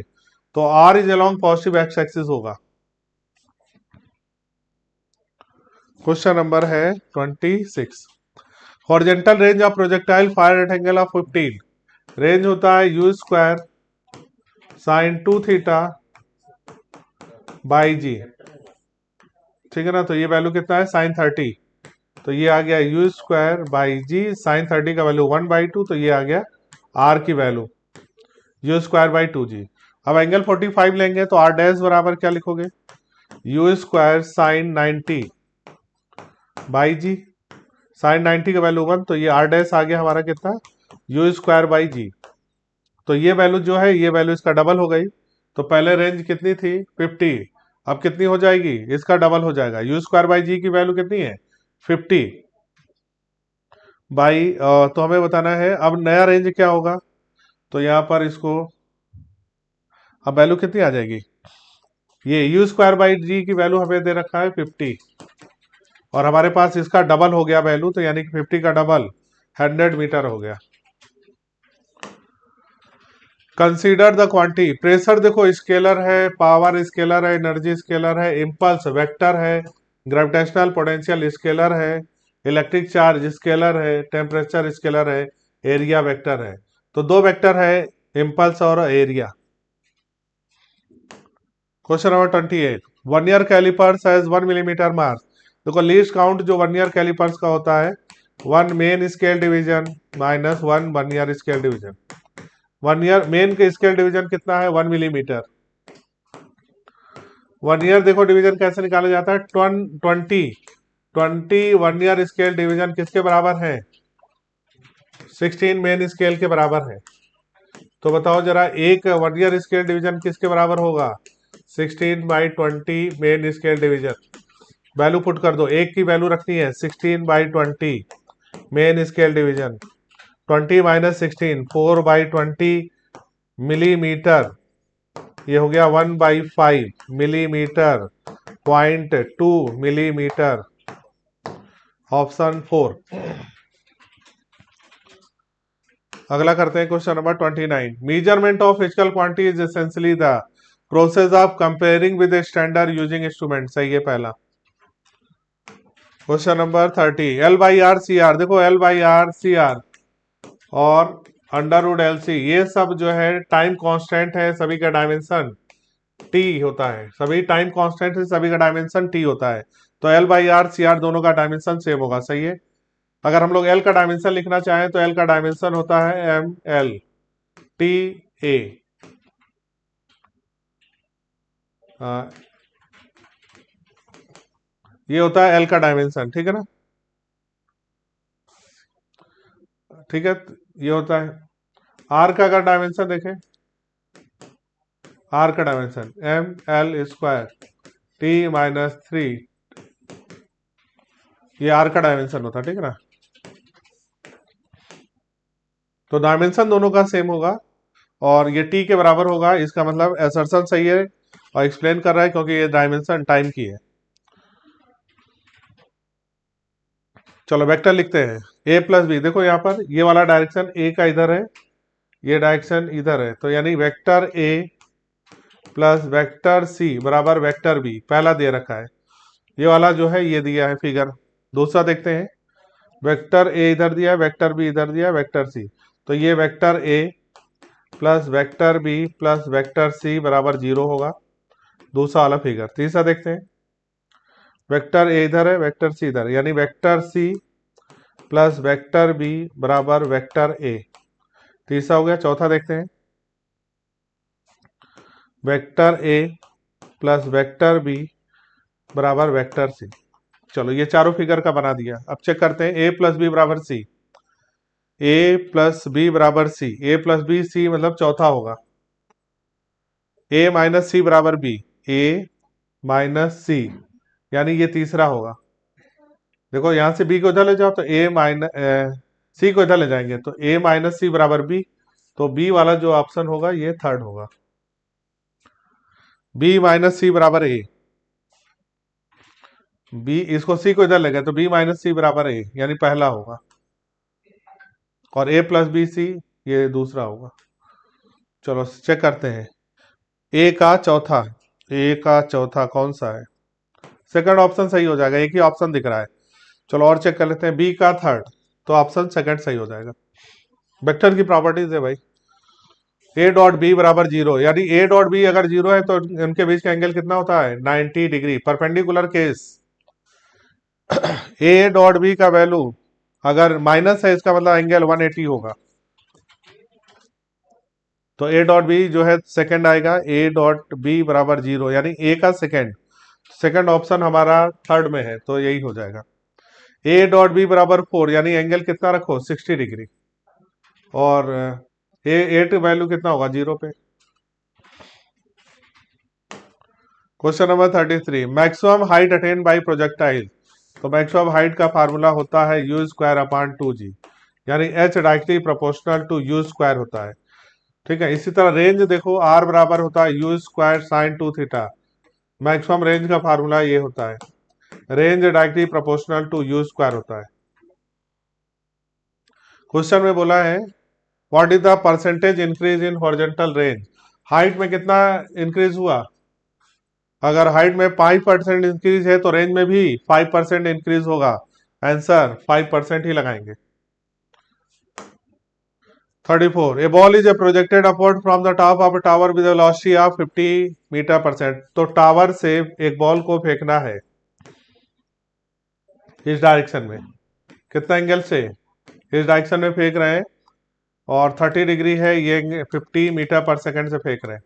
तो R is along positive X axis होगा। क्वेश्चन नंबर है 26। Horizontal range of projectile fire at angle of 15, range होता है U square sine 2 theta by G, ठीक है ना। तो ये वैल्यू कितना है? साइन 30, तो ये आ गया U square by G, sine 30 का वैल्यू 1/2, तो ये आ गया आर की value you square by 2g। अब एंगल 45 लेंगे तो आर डैश बराबर क्या लिखोगे? U square sine 90 by G, sine 90 का वैल्यू 1, तो ये आर डैश आ गया हमारा कितना? यू स्क्वायर बाई जी। तो ये वैल्यू जो है, ये वैल्यू इसका डबल हो गई, तो पहले रेंज कितनी थी? 50, अब कितनी हो जाएगी? इसका डबल हो जाएगा। यू स्क्वायर बाई जी की वैल्यू कितनी है? 50 बाई, तो हमें बताना है अब नया रेंज क्या होगा। तो यहाँ पर इसको अब वैल्यू कितनी आ जाएगी? ये यू स्क्वायर बाई जी की वैल्यू हमें दे रखा है 50, और हमारे पास इसका डबल हो गया वैल्यू, तो यानी कि 50 का डबल 100 मीटर हो गया। कंसीडर द क्वांटिटी, प्रेशर देखो स्केलर है, पावर स्केलर है, एनर्जी स्केलर है, इंपल्स वेक्टर है, ग्रेविटेशनल पोटेंशियल स्केलर है, इलेक्ट्रिक चार्ज स्केलर है, टेम्परेचर स्केलर है, एरिया वेक्टर है। तो दो वेक्टर है, इंपल्स और area. Question number 28, 1 year callipers has 1 millimetre mass. देखो लीस्ट काउंट जो 1 ईयर कैलिपर्स का होता है 1 main scale division minus 1 year scale division. 1 year main के स्केल डिवीजन कितना है 1 मिलीमीटर। 1 ईयर देखो डिवीजन कैसे निकाला जाता है 20 1 ईयर स्केल डिवीजन किसके बराबर है 16 मेन स्केल के बराबर है। तो बताओ जरा एक 1 ईयर स्केल डिवीजन किसके बराबर होगा 16/20 main scale division. Value put कर दो, एक की वैल्यू रखनी है 16/20 main scale division. 20 minus 16 4/20 millimetre, ये हो गया 1/5 मिलीमीटर, 0.2 मिलीमीटर, ऑप्शन 4। अगला करते हैं question number 29, measurement of physical quantity is essentially the process of comparing with standard using instrument. सही है पहला। क्वेश्चन नंबर 30, L/R/CR, देखो L/R/CR और √LC ये सब जो है टाइम कांस्टेंट है, सभी का डायमेंशन T होता है, सभी टाइम कांस्टेंट है, सभी का डायमेंशन T होता है। तो L/R/CR दोनों का डायमेंशन सेम होगा। सही है। अगर हम लोग L का डायमेंशन लिखना चाहें तो L का डायमेंशन होता है ML/TA। ये होता है L का डायमेंशन, ठीक है ना। ठीक है, ये होता है R का। अगर डायमेंशन देखें R का डायमेंशन ML² T-3, ये R का डायमेंशन होता है, ठीक है ना। तो डायमेंशन दोनों का सेम होगा और ये T के बराबर होगा, इसका मतलब असर्शन सही है और एक्सप्लेन कर रहा है क्योंकि ये डायमेंशन टाइम की है। चलो वेक्टर लिखते हैं A+B। देखो यहाँ पर ये वाला डायरेक्शन A का इधर है, ये डायरेक्शन इधर है, तो यानी vector A plus vector C बराबर वेक्टर B पहला दे रखा है। ये वाला जो है ये दिया है फिगर। दूसरा देखते हैं, वेक्टर A इधर दिया है, वेक्टर B इधर दिया है, वेक्टर C। तो ये vector A plus vector B plus vector C बराबर 0 होगा, दूसरा वाला फिगर। तीसरा देखते हैं, वेक्टर A इधर है, वेक्टर C इधर, यानी vector C plus vector B बराबर वेक्टर A, तीसरा हो गया। चौथा देखते हैं, vector A plus vector B बराबर वेक्टर C। चलो ये चारों फिगर का बना दिया। अब चेक करते हैं A प्लस बी बराबर C, A प्लस बी बराबर C, A plus B C मतलब चौथा होगा। A माइनस C बराबर B, A माइनस C यानी ये तीसरा होगा। देखो यहां से B को इधर ले जाओ तो A माइनस C को इधर ले जाएंगे तो A माइनस C बराबर B, तो B वाला जो ऑप्शन होगा ये थर्ड होगा। B माइनस C बराबर A, B इसको C को इधर ले गए तो B माइनस C बराबर A यानी पहला होगा, और A प्लस बी C ये दूसरा होगा। चलो चेक करते हैं, A का चौथा कौन सा है, सेकंड ऑप्शन सही हो जाएगा, एक ही ऑप्शन दिख रहा है। चलो और चेक कर लेते हैं, B का थर्ड, तो ऑप्शन सेकंड सही हो जाएगा। वेक्टर की प्रॉपर्टीज है भाई, A डॉट बी बराबर 0, यानी A डॉट बी अगर 0 है तो इनके बीच का एंगल कितना होता है 90 degree, perpendicular case. A dot B का वैल्यू अगर माइनस है इसका मतलब एंगल 180 होगा, तो A डॉट बी जो है सेकंड आएगा, A डॉट बी बराबर 0 यानी A का सेकंड ऑप्शन हमारा थर्ड में है, तो यही हो जाएगा। A डॉट बी बराबर 4 यानी एंगल कितना रखो 60 डिग्री, और A8 वैल्यू कितना होगा 0 पे। Question number 33, maximum height attain bye projectile. तो मैक्सिमम हाइट का फार्मूला होता है U²/2G, यानी H directly proportional to U² होता है, ठीक है। इसी तरह रेंज देखो R बराबर होता है U²sin2θ, मैक्सिमम रेंज का फार्मूला ये होता है, range directly proportional to U² होता है। क्वेश्चन में बोला है what is the percentage increase in horizontal range, height में कितना इंक्रीज हुआ। अगर हाइट में 5% इंक्रीज है तो रेंज में भी 5% इंक्रीज होगा, आंसर 5% ही लगाएंगे। 34. A ball is projected upward from the top of a tower with a velocity of 50 metre per second. तो टावर से एक बॉल को फेंकना है इस डायरेक्शन में. कितना एंगल से? इस डायरेक्शन में फेंक रहे हैं और 30 डिग्री है, ये 50 मीटर पर सेकंड से फेंक रहे हैं.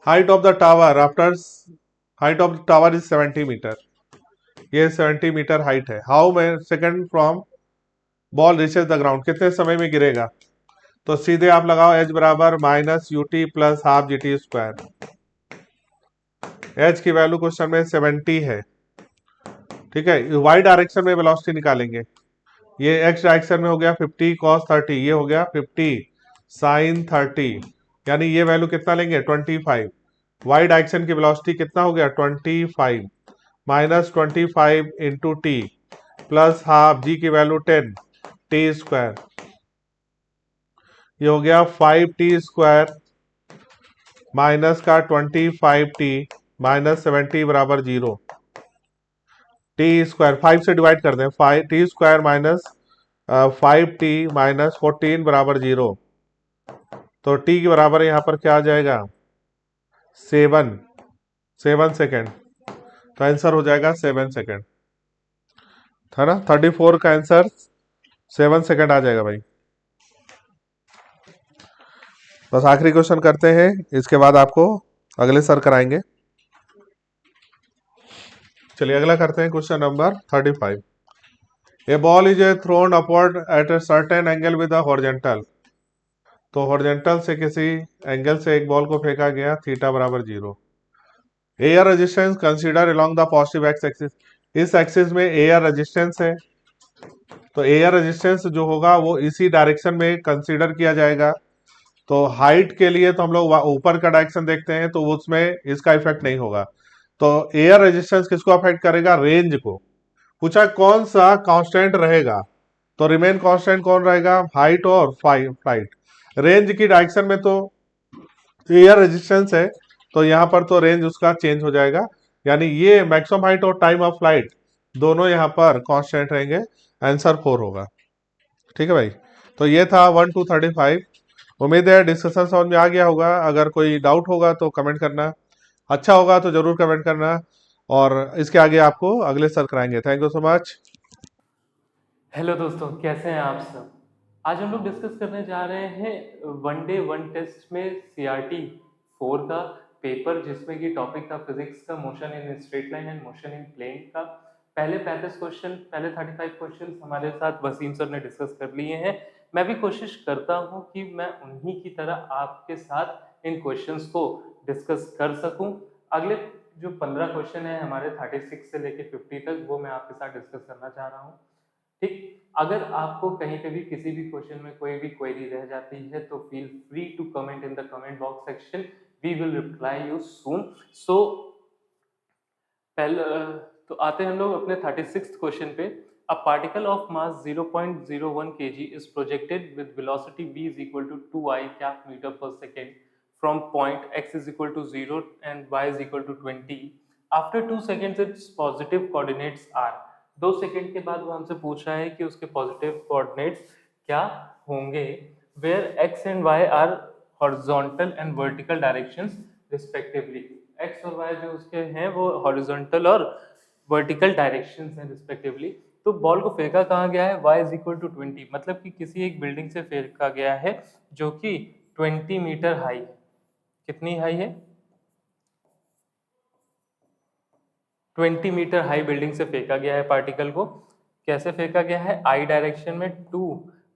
Height of the tower after height of the tower is 70 metre. ये 70 मीटर हाइट है. How many second from ball reaches the ground, कितने समय में गिरेगा? तो सीधे आप लगाओ एच बराबर minus U t plus half G T square. H की वैल्यू क्वेश्चन में 70 है. ठीक है, वाई डायरेक्शन में वेलोसिटी निकालेंगे. ये एक्स डायरेक्शन में हो गया 50 cos 30, ये हो गया 50 sin 30, यानी ये वैल्यू कितना लेंगे 25. वाई डायरेक्शन की वेलोसिटी कितना हो गया 25 minus 25 into t plus half g की वैल्यू 10 टी स्क्वायर. ये हो गया 5t स्क्वायर माइनस का 25t माइनस 70 बराबर 0. टी स्क्वायर 5 से डिवाइड कर दें, 5t square minus 5t minus 14 बराबर 0. तो t के बराबर यहाँ पर क्या आ जाएगा 7 सेकेंड. तो आंसर हो जाएगा 7 सेकेंड, था ना. 34 का आंसर 7 सेकेंड आ जाएगा भाई. बस आखिरी क्वेश्चन करते हैं, इसके बाद आपको अगले सर कराएंगे. चलिए अगला करते हैं question number 35. A ball is a thrown upward at a certain angle with a horizontal. तो हॉरिजॉन्टल से किसी एंगल से एक बॉल को फेंका गया थीटा बराबर 0. Air resistance consider along the positive X axis. इस एक्सिस में एयर रेजिस्टेंस है, तो एयर रेजिस्टेंस जो होगा वो इसी डायरेक्शन में कंसीडर किया जाएगा. तो हाइट के लिए तो हम लोग ऊपर का डायरेक्शन देखते हैं, तो उसमें इसका इफेक्ट नहीं होगा. तो एयर रेजिस्टेंस किसको अफेक्ट करेगा? रेंज को. पूछा कौन सा कांस्टेंट रहेगा, तो रिमेन कांस्टेंट कौन रहेगा? हाइट और फ्लाइट. रेंज की डायरेक्शन में तो एयर रेजिस्टेंस है, तो यहां पर तो रेंज उसका चेंज हो जाएगा, यानी ये मैक्सिमम हाइट और टाइम ऑफ फ्लाइट दोनों यहां पर कांस्टेंट रहेंगे. आंसर 4 होगा. ठीक है भाई. तो ये था 1 to 35. उम्मीद है डिस्कशन समझ में आ गया होगा. अगर कोई डाउट होगा तो कमेंट करना, अच्छा होगा तो जरूर कमेंट करना, और इसके आगे आपको अगले सर कराएंगे. Thank you so much. Hello दोस्तों, कैसे हैं आप सब। आज हम लोग डिस्कस करने जा रहे हैं वन डे वन टेस्ट में सीआरटी 4 का पेपर, जिसमें कि टॉपिक था फिजिक्स का motion in straight line and motion in plane का. पहले 35 क्वेश्चन, पहले 35 क्वेश्चन हमारे साथ वसीम सर ने डिस्कस कर लिए हैं. मैं भी कोशिश करता हूं कि मैं उन्हीं की तरह आपके साथ इन क्वेश्चंस को डिस्कस कर सकूं. अगले जो 15 क्वेश्चन है हमारे 36 से लेके 50 तक, वो मैं आपके साथ डिस्कस करना चाह रहा हूँ. ठीक. अगर आपको कहीं पे भी किसी भी क्वेश्चन में कोई भी क्वेरी रह जाती है तो feel free to comment in the comment box section. We will reply you soon. So पहले तो आते हैं हम लोग अपने 36th क्वेश्चन पे. A particle of mass 0.01 kg is projected with velocity v is equal to 2i cap meter per second from point x is equal to 0 and y is equal to 20. After 2 seconds its positive coordinates are. 2 second के बाद वो हमसे पूछ रहा है कि उसके positive coordinates क्या होंगे. Where x and y are horizontal and vertical directions respectively. X और वाई जो उसके हैं वो हॉरिजॉन्टल और वर्टिकल डायरेक्शंस हैं रिस्पेक्टिवली. तो बॉल को फेंका कहाँ गया है? y इज इक्वल टू 20, मतलब कि किसी एक बिल्डिंग से फेंका गया है जो कि 20 मीटर हाई है. कितनी हाई है? 20 मीटर हाई बिल्डिंग से फेंका गया है पार्टिकल को. कैसे फेंका गया है? आई डायरेक्शन में 2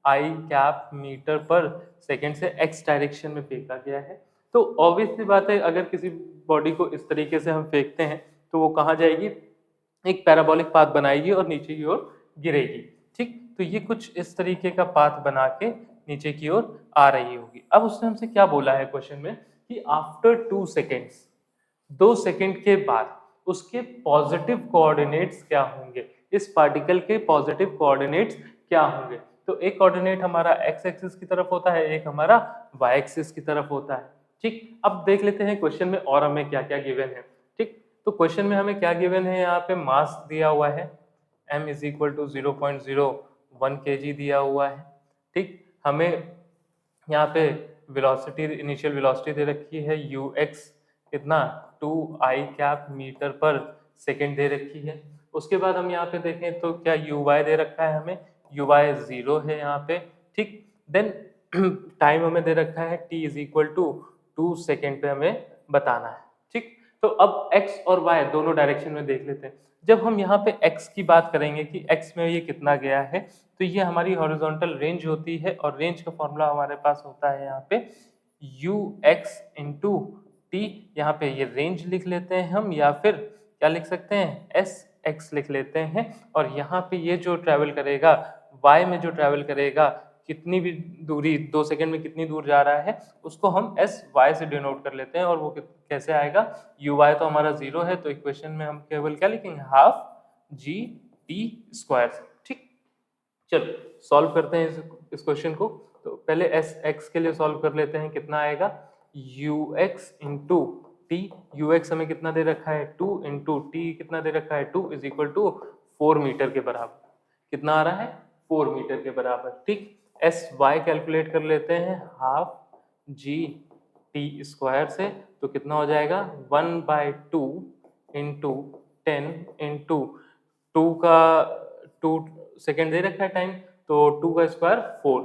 आई कैप मीटर पर सेकेंड से एक्स डायरेक्शन में फेंका गया है. तो ऑब्वियसली बात है, अगर किसी बॉडी को इस तरीके से हम फेंकते हैं तो वो कहाँ जाएगी? एक पैराबोलिक पाथ बनाएगी और नीचे की ओर गिरेगी. ठीक. तो ये कुछ इस तरीके का पाथ बना के नीचे की ओर आ रही होगी. अब उसने हमसे क्या बोला है क्वेश्चन में कि आफ्टर 2 सेकेंड्स, 2 सेकेंड के बाद उसके पॉजिटिव कोऑर्डिनेट्स क्या होंगे, इस पार्टिकल के पॉजिटिव कोऑर्डिनेट्स क्या होंगे. तो एक कोऑर्डिनेट हमारा एक्स एक्सिस की तरफ होता है, एक हमारा वाई एक्सिस की तरफ होता है. ठीक. अब देख लेते हैं क्वेश्चन में और हमें क्या क्या गिवन है. ठीक. तो क्वेश्चन में हमें क्या गिवन है? यहाँ पे मास दिया हुआ है m is equal to 0.01 kg दिया हुआ है. ठीक. हमें यहाँ पे वेलोसिटी, इनिशियल वेलोसिटी दे रखी है ux कितना 2i cap metre per second दे रखी है। उसके बाद हम यहाँ पे देखें तो क्या uy दे रखा है हमें, uy 0 है यहाँ पे, ठीक। देन टाइम हमें दे रखा है t is equal to 2 second पे हमें बताना है, ठीक। तो अब x और y दोनों डायरेक्शन में देख लेते हैं। जब हम यहाँ पे x की बात करेंगे कि x में ये कितना गया है, तो ये हमारी हॉरिजॉन्टल रेंज होती है और रेंज का फॉर्मूला हमारे पास होता है यहाँ पे ux इंटू टी। यहाँ पे ये रेंज लिख लेते हैं हम, या फिर क्या लिख सकते हैं sx लिख लेते हैं। और यहाँ पे ये जो ट्रैवल करेगा, y में जो ट्रैवल करेगा, कितनी भी दूरी 2 सेकंड में कितनी दूर जा रहा है, उसको हम sy से डिनोट कर लेते हैं। और वो कैसे आएगा, uy तो हमारा 0 है, तो इक्वेशन में हम केवल क्या लिखेंगे, हाफ जी टी स्क्वायर, ठीक। चलो सॉल्व करते हैं इस क्वेश्चन को। तो पहले एस एक्स के लिए सॉल्व कर लेते हैं, कितना आएगा ux इंटू टी, ux हमें कितना दे रखा है 2 इंटू टी कितना दे रखा है 2 इज इक्वल टू 4 मीटर के बराबर। कितना आ रहा है 4 मीटर के बराबर, ठीक। एस वाई कैलकुलेट कर लेते हैं, हाफ जी टी स्क्वायर से, तो कितना हो जाएगा 1/2 इंटू 10 इंटू 2 का 2 सेकेंड दे रखा है टाइम, तो 2 का स्क्वायर 4,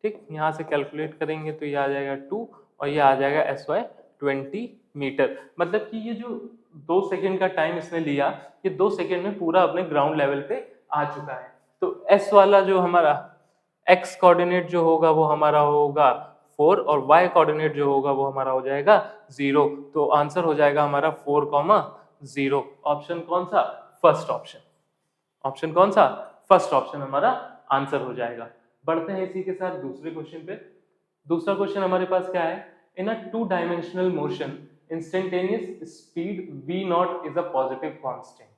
ठीक। यहाँ से कैलकुलेट करेंगे तो ये आ जाएगा 2 और ये आ जाएगा SY 20 मीटर। मतलब कि ये जो 2 सेकेंड का टाइम इसने लिया, ये 2 सेकेंड में पूरा अपने ग्राउंड लेवल पे आ चुका है। तो S वाला जो हमारा x कोऑर्डिनेट जो होगा वो हमारा होगा 4 और y कोऑर्डिनेट जो होगा वो हमारा हो जाएगा 0। तो आंसर हो जाएगा हमारा 4,0। ऑप्शन कौन सा, फर्स्ट ऑप्शन। ऑप्शन कौन सा, फर्स्ट ऑप्शन हमारा आंसर हो जाएगा। बढ़ते हैं इसी के साथ दूसरे क्वेश्चन पे। दूसरा क्वेश्चन हमारे पास क्या है, इन अ 2 dimensional motion instantaneous speed v not is a positive constant.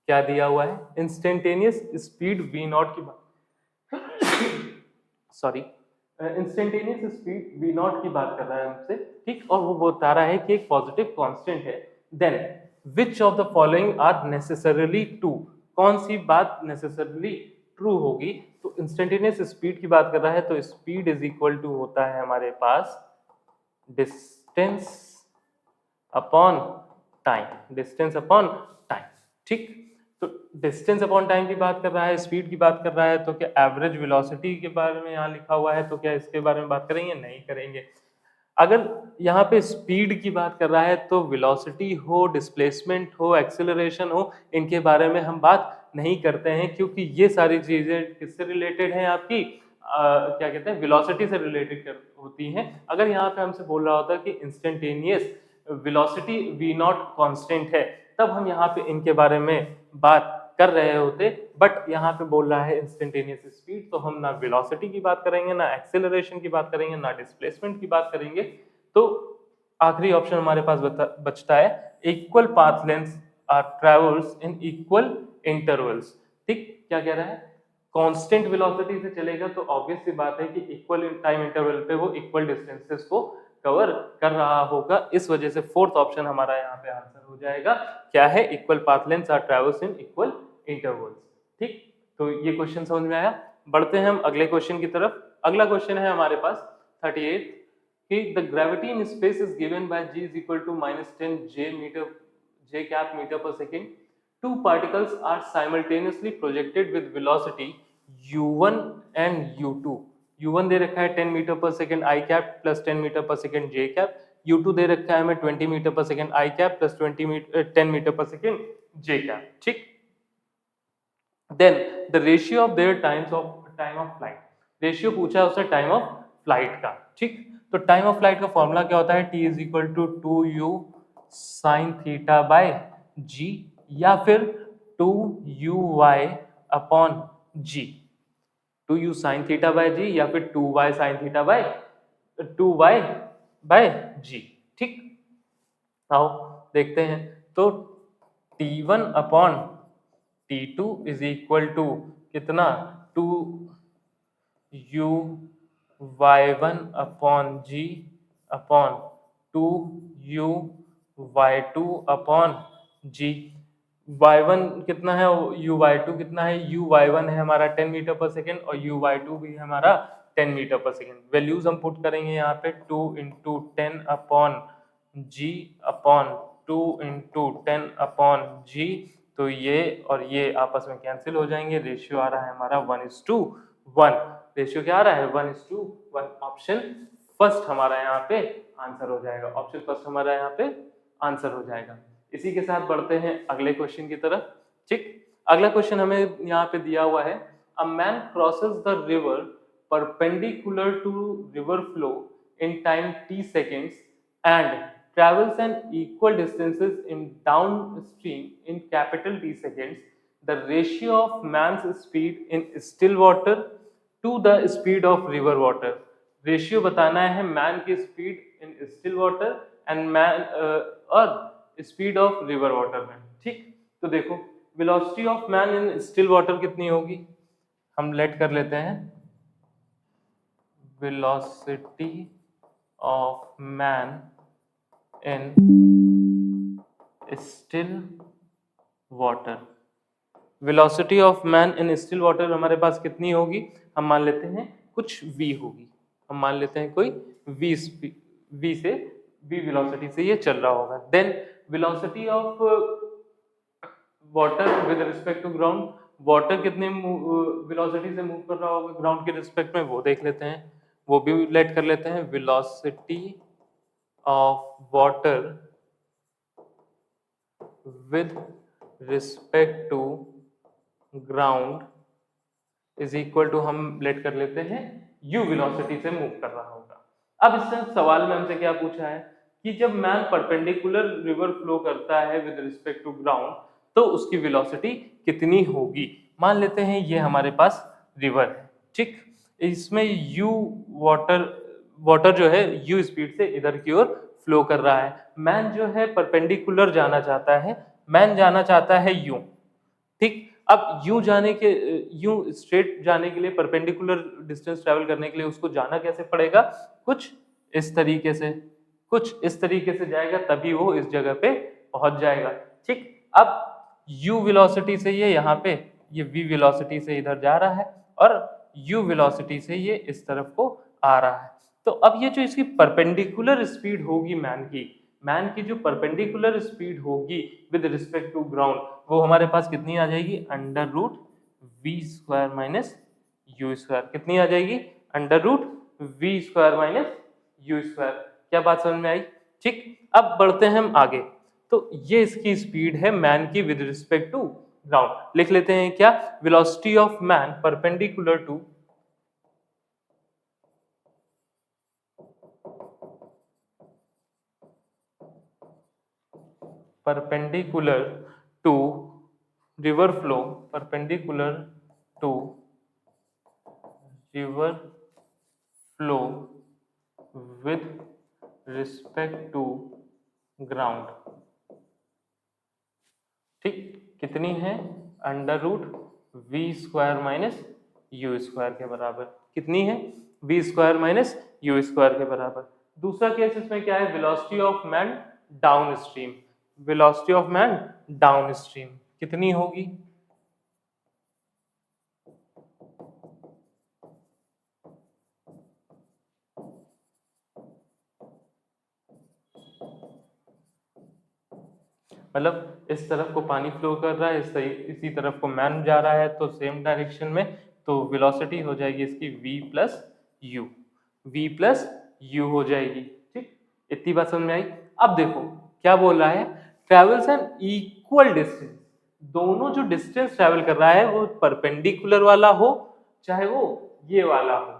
क्या दिया हुआ है, इंस्टेंटेनियस स्पीड v नॉट की sorry instantaneous speed v not की बात कर रहा है हमसे, ठीक। और वो बता रहा है कि एक पॉजिटिव कांस्टेंट है। Then which of the following are necessarily true, कौन सी बात नेसेसरली ट्रू होगी। तो इंस्टेंटेनियस स्पीड की बात कर रहा है, तो स्पीड इज इक्वल टू होता है हमारे पास distance upon time, distance upon time, ठीक। तो डिस्टेंस अपॉन टाइम की बात कर रहा है, स्पीड की बात कर रहा है, तो क्या एवरेज वेलोसिटी के बारे में यहाँ लिखा हुआ है, तो क्या इसके बारे में बात करेंगे, नहीं करेंगे। अगर यहाँ पे स्पीड की बात कर रहा है, तो वेलोसिटी हो, डिस्प्लेसमेंट हो, एक्सेलरेशन हो, इनके बारे में हम बात नहीं करते हैं, क्योंकि ये सारी चीजें किससे रिलेटेड हैं, आपकी क्या कहते हैं, वेलोसिटी से रिलेटेड होती हैं। अगर यहाँ पे हमसे बोल रहा होता कि instantaneous velocity v not constant है, तब हम यहाँ पे इनके बारे में बात कर रहे होते। बट यहाँ पे बोल रहा है इंस्टेंटेनियस स्पीड, तो हम ना वेलोसिटी की बात करेंगे, ना एक्सेलरेशन की बात करेंगे, ना डिस्प्लेसमेंट की बात करेंगे। तो आखिरी ऑप्शन हमारे पास बचता है equal path length are travels in equal intervals, ठीक। क्या कह रहा है, कांस्टेंट वेलोसिटी से चलेगा तो ऑब्वियस सी बात है कि इक्वल टाइम इंटरवल पे वो इक्वल डिस्टेंसेस को कवर कर रहा होगा। इस वजह से फोर्थ ऑप्शन हमारा यहाँ पे आंसर हो जाएगा, क्या है, equal path lengths are travels in equal intervals, ठीक। तो ये क्वेश्चन समझ में आया। बढ़ते हैं हम अगले क्वेश्चन की तरफ। अगला क्वेश्चन है हमारे पास 38 कि the gravity in space is given by g is equal to -10 j cap metre per second. Two particles are simultaneously projected with velocity u1 and u2। u1 दे रखा है 10 metre per second i cap plus 10 metre per second j cap, u2 दे रखा है हमें 20 metre per second i cap plus 10 metre per second j cap, ठीक। Then the ratio of their time of flight, ratio पूछा है उससे time of flight का, ठीक। तो टाइम ऑफ फ्लाइट का फॉर्मूला क्या होता है, t is equal to 2u sine theta by g, या फिर 2uy upon g, 2u sine theta by g, या फिर 2y sine theta by 2y by g, ठीक। आओ देखते हैं। तो t1 upon t2 is equal to कितना 2u(y1) upon g upon 2u(y2) upon g। y1 कितना है, uy2 कितना है, uy1 है हमारा 10 मीटर पर सेकेंड और uy2 भी है हमारा 10 मीटर पर सेकेंड। वैल्यूज हम पुट करेंगे यहाँ पे 2 इंटू 10 अपॉन जी अपॉन 2 इंटू 10 अपॉन जी, तो ये और ये आपस में कैंसिल हो जाएंगे। रेशियो आ रहा है हमारा 1:1। रेशियो क्या आ रहा है 1:1। ऑप्शन फर्स्ट हमारा यहाँ पे आंसर हो जाएगा। ऑप्शन फर्स्ट हमारा यहाँ पे आंसर हो जाएगा। इसी के साथ बढ़ते हैं अगले क्वेश्चन की तरफ। ठीक, अगला क्वेश्चन हमें यहाँ पे दिया हुआ है, a man crosses the river perpendicular to river flow in time t seconds and travels an equal distances in downstream in capital T seconds. The ratio of man's speed in still water to the speed of river water. Ratio बताना है man की speed in still water and man और speed of river water में। ठीक, तो देखो velocity of man in still water कितनी होगी, हम लेट कर लेते हैं velocity of man in still water. Velocity of man in still water हमारे पास कितनी होगी, हम मान लेते हैं कुछ v होगी, हम मान लेते हैं कोई v वेलोसिटी से ये चल रहा होगा। Then velocity of water with respect to ground, water कितने वेलोसिटी से मूव कर रहा होगा ग्राउंड के रिस्पेक्ट में, वो देख लेते हैं, वो भी लेट कर लेते हैं। Velocity of water with respect to ground is equal to, हम लेट कर लेते हैं u वेलोसिटी से मूव कर रहा होगा। अब इस सवाल में हमसे क्या पूछा है कि जब मैन परपेंडिकुलर रिवर फ्लो करता है विद रिस्पेक्ट टू ग्राउंड तो उसकी वेलोसिटी कितनी होगी। मान लेते हैं ये हमारे पास रिवर है, ठीक, इसमें u वाटर जो है u स्पीड से इधर की ओर फ्लो कर रहा है। मैन जो है परपेंडिकुलर जाना चाहता है, मैन जाना चाहता है u, ठीक। अब यूं स्ट्रेट जाने के लिए, परपेंडिकुलर डिस्टेंस ट्रैवल करने के लिए उसको जाना कैसे पड़ेगा, कुछ इस तरीके से जाएगा, तभी वो इस जगह पे पहुंच जाएगा। ठीक, अब u वेलोसिटी से ये यहाँ पे, ये v वेलोसिटी से इधर जा रहा है और u वेलोसिटी से ये इस तरफ को आ रहा है। तो अब ये जो इसकी परपेंडिकुलर स्पीड होगी मैन की जो परपेंडिकुलर स्पीड होगी विद रिस्पेक्ट टू ग्राउंड, वो हमारे पास कितनी आ जाएगी, √v² माइनस u²। कितनी आ जाएगी, √v² माइनस u²। क्या बात समझ में आई। ठीक, अब बढ़ते हैं हम आगे। तो ये इसकी स्पीड है मैन की विद रिस्पेक्ट टू ग्राउंड। लिख लेते हैं क्या, velocity of man perpendicular to river flow with respect to ground. ठीक, कितनी है, √v² माइनस u² के बराबर। कितनी है, v² माइनस u² के बराबर। दूसरा केस इसमें क्या है, velocity of man downstream. Velocity of man downstream कितनी होगी, मतलब इस तरफ को पानी फ्लो कर रहा है, इसी तरफ को मैन जा रहा है, तो सेम डायरेक्शन में, तो वेलोसिटी हो जाएगी इसकी v प्लस u हो जाएगी। ठीक, इतनी बात समझ में आई। अब देखो क्या बोल रहा है, ट्रेवल्स एन इक्वल डिस्टेंस। दोनों जो डिस्टेंस ट्रेवल कर रहा है वो परपेंडिकुलर वाला हो चाहे वो ये वाला हो,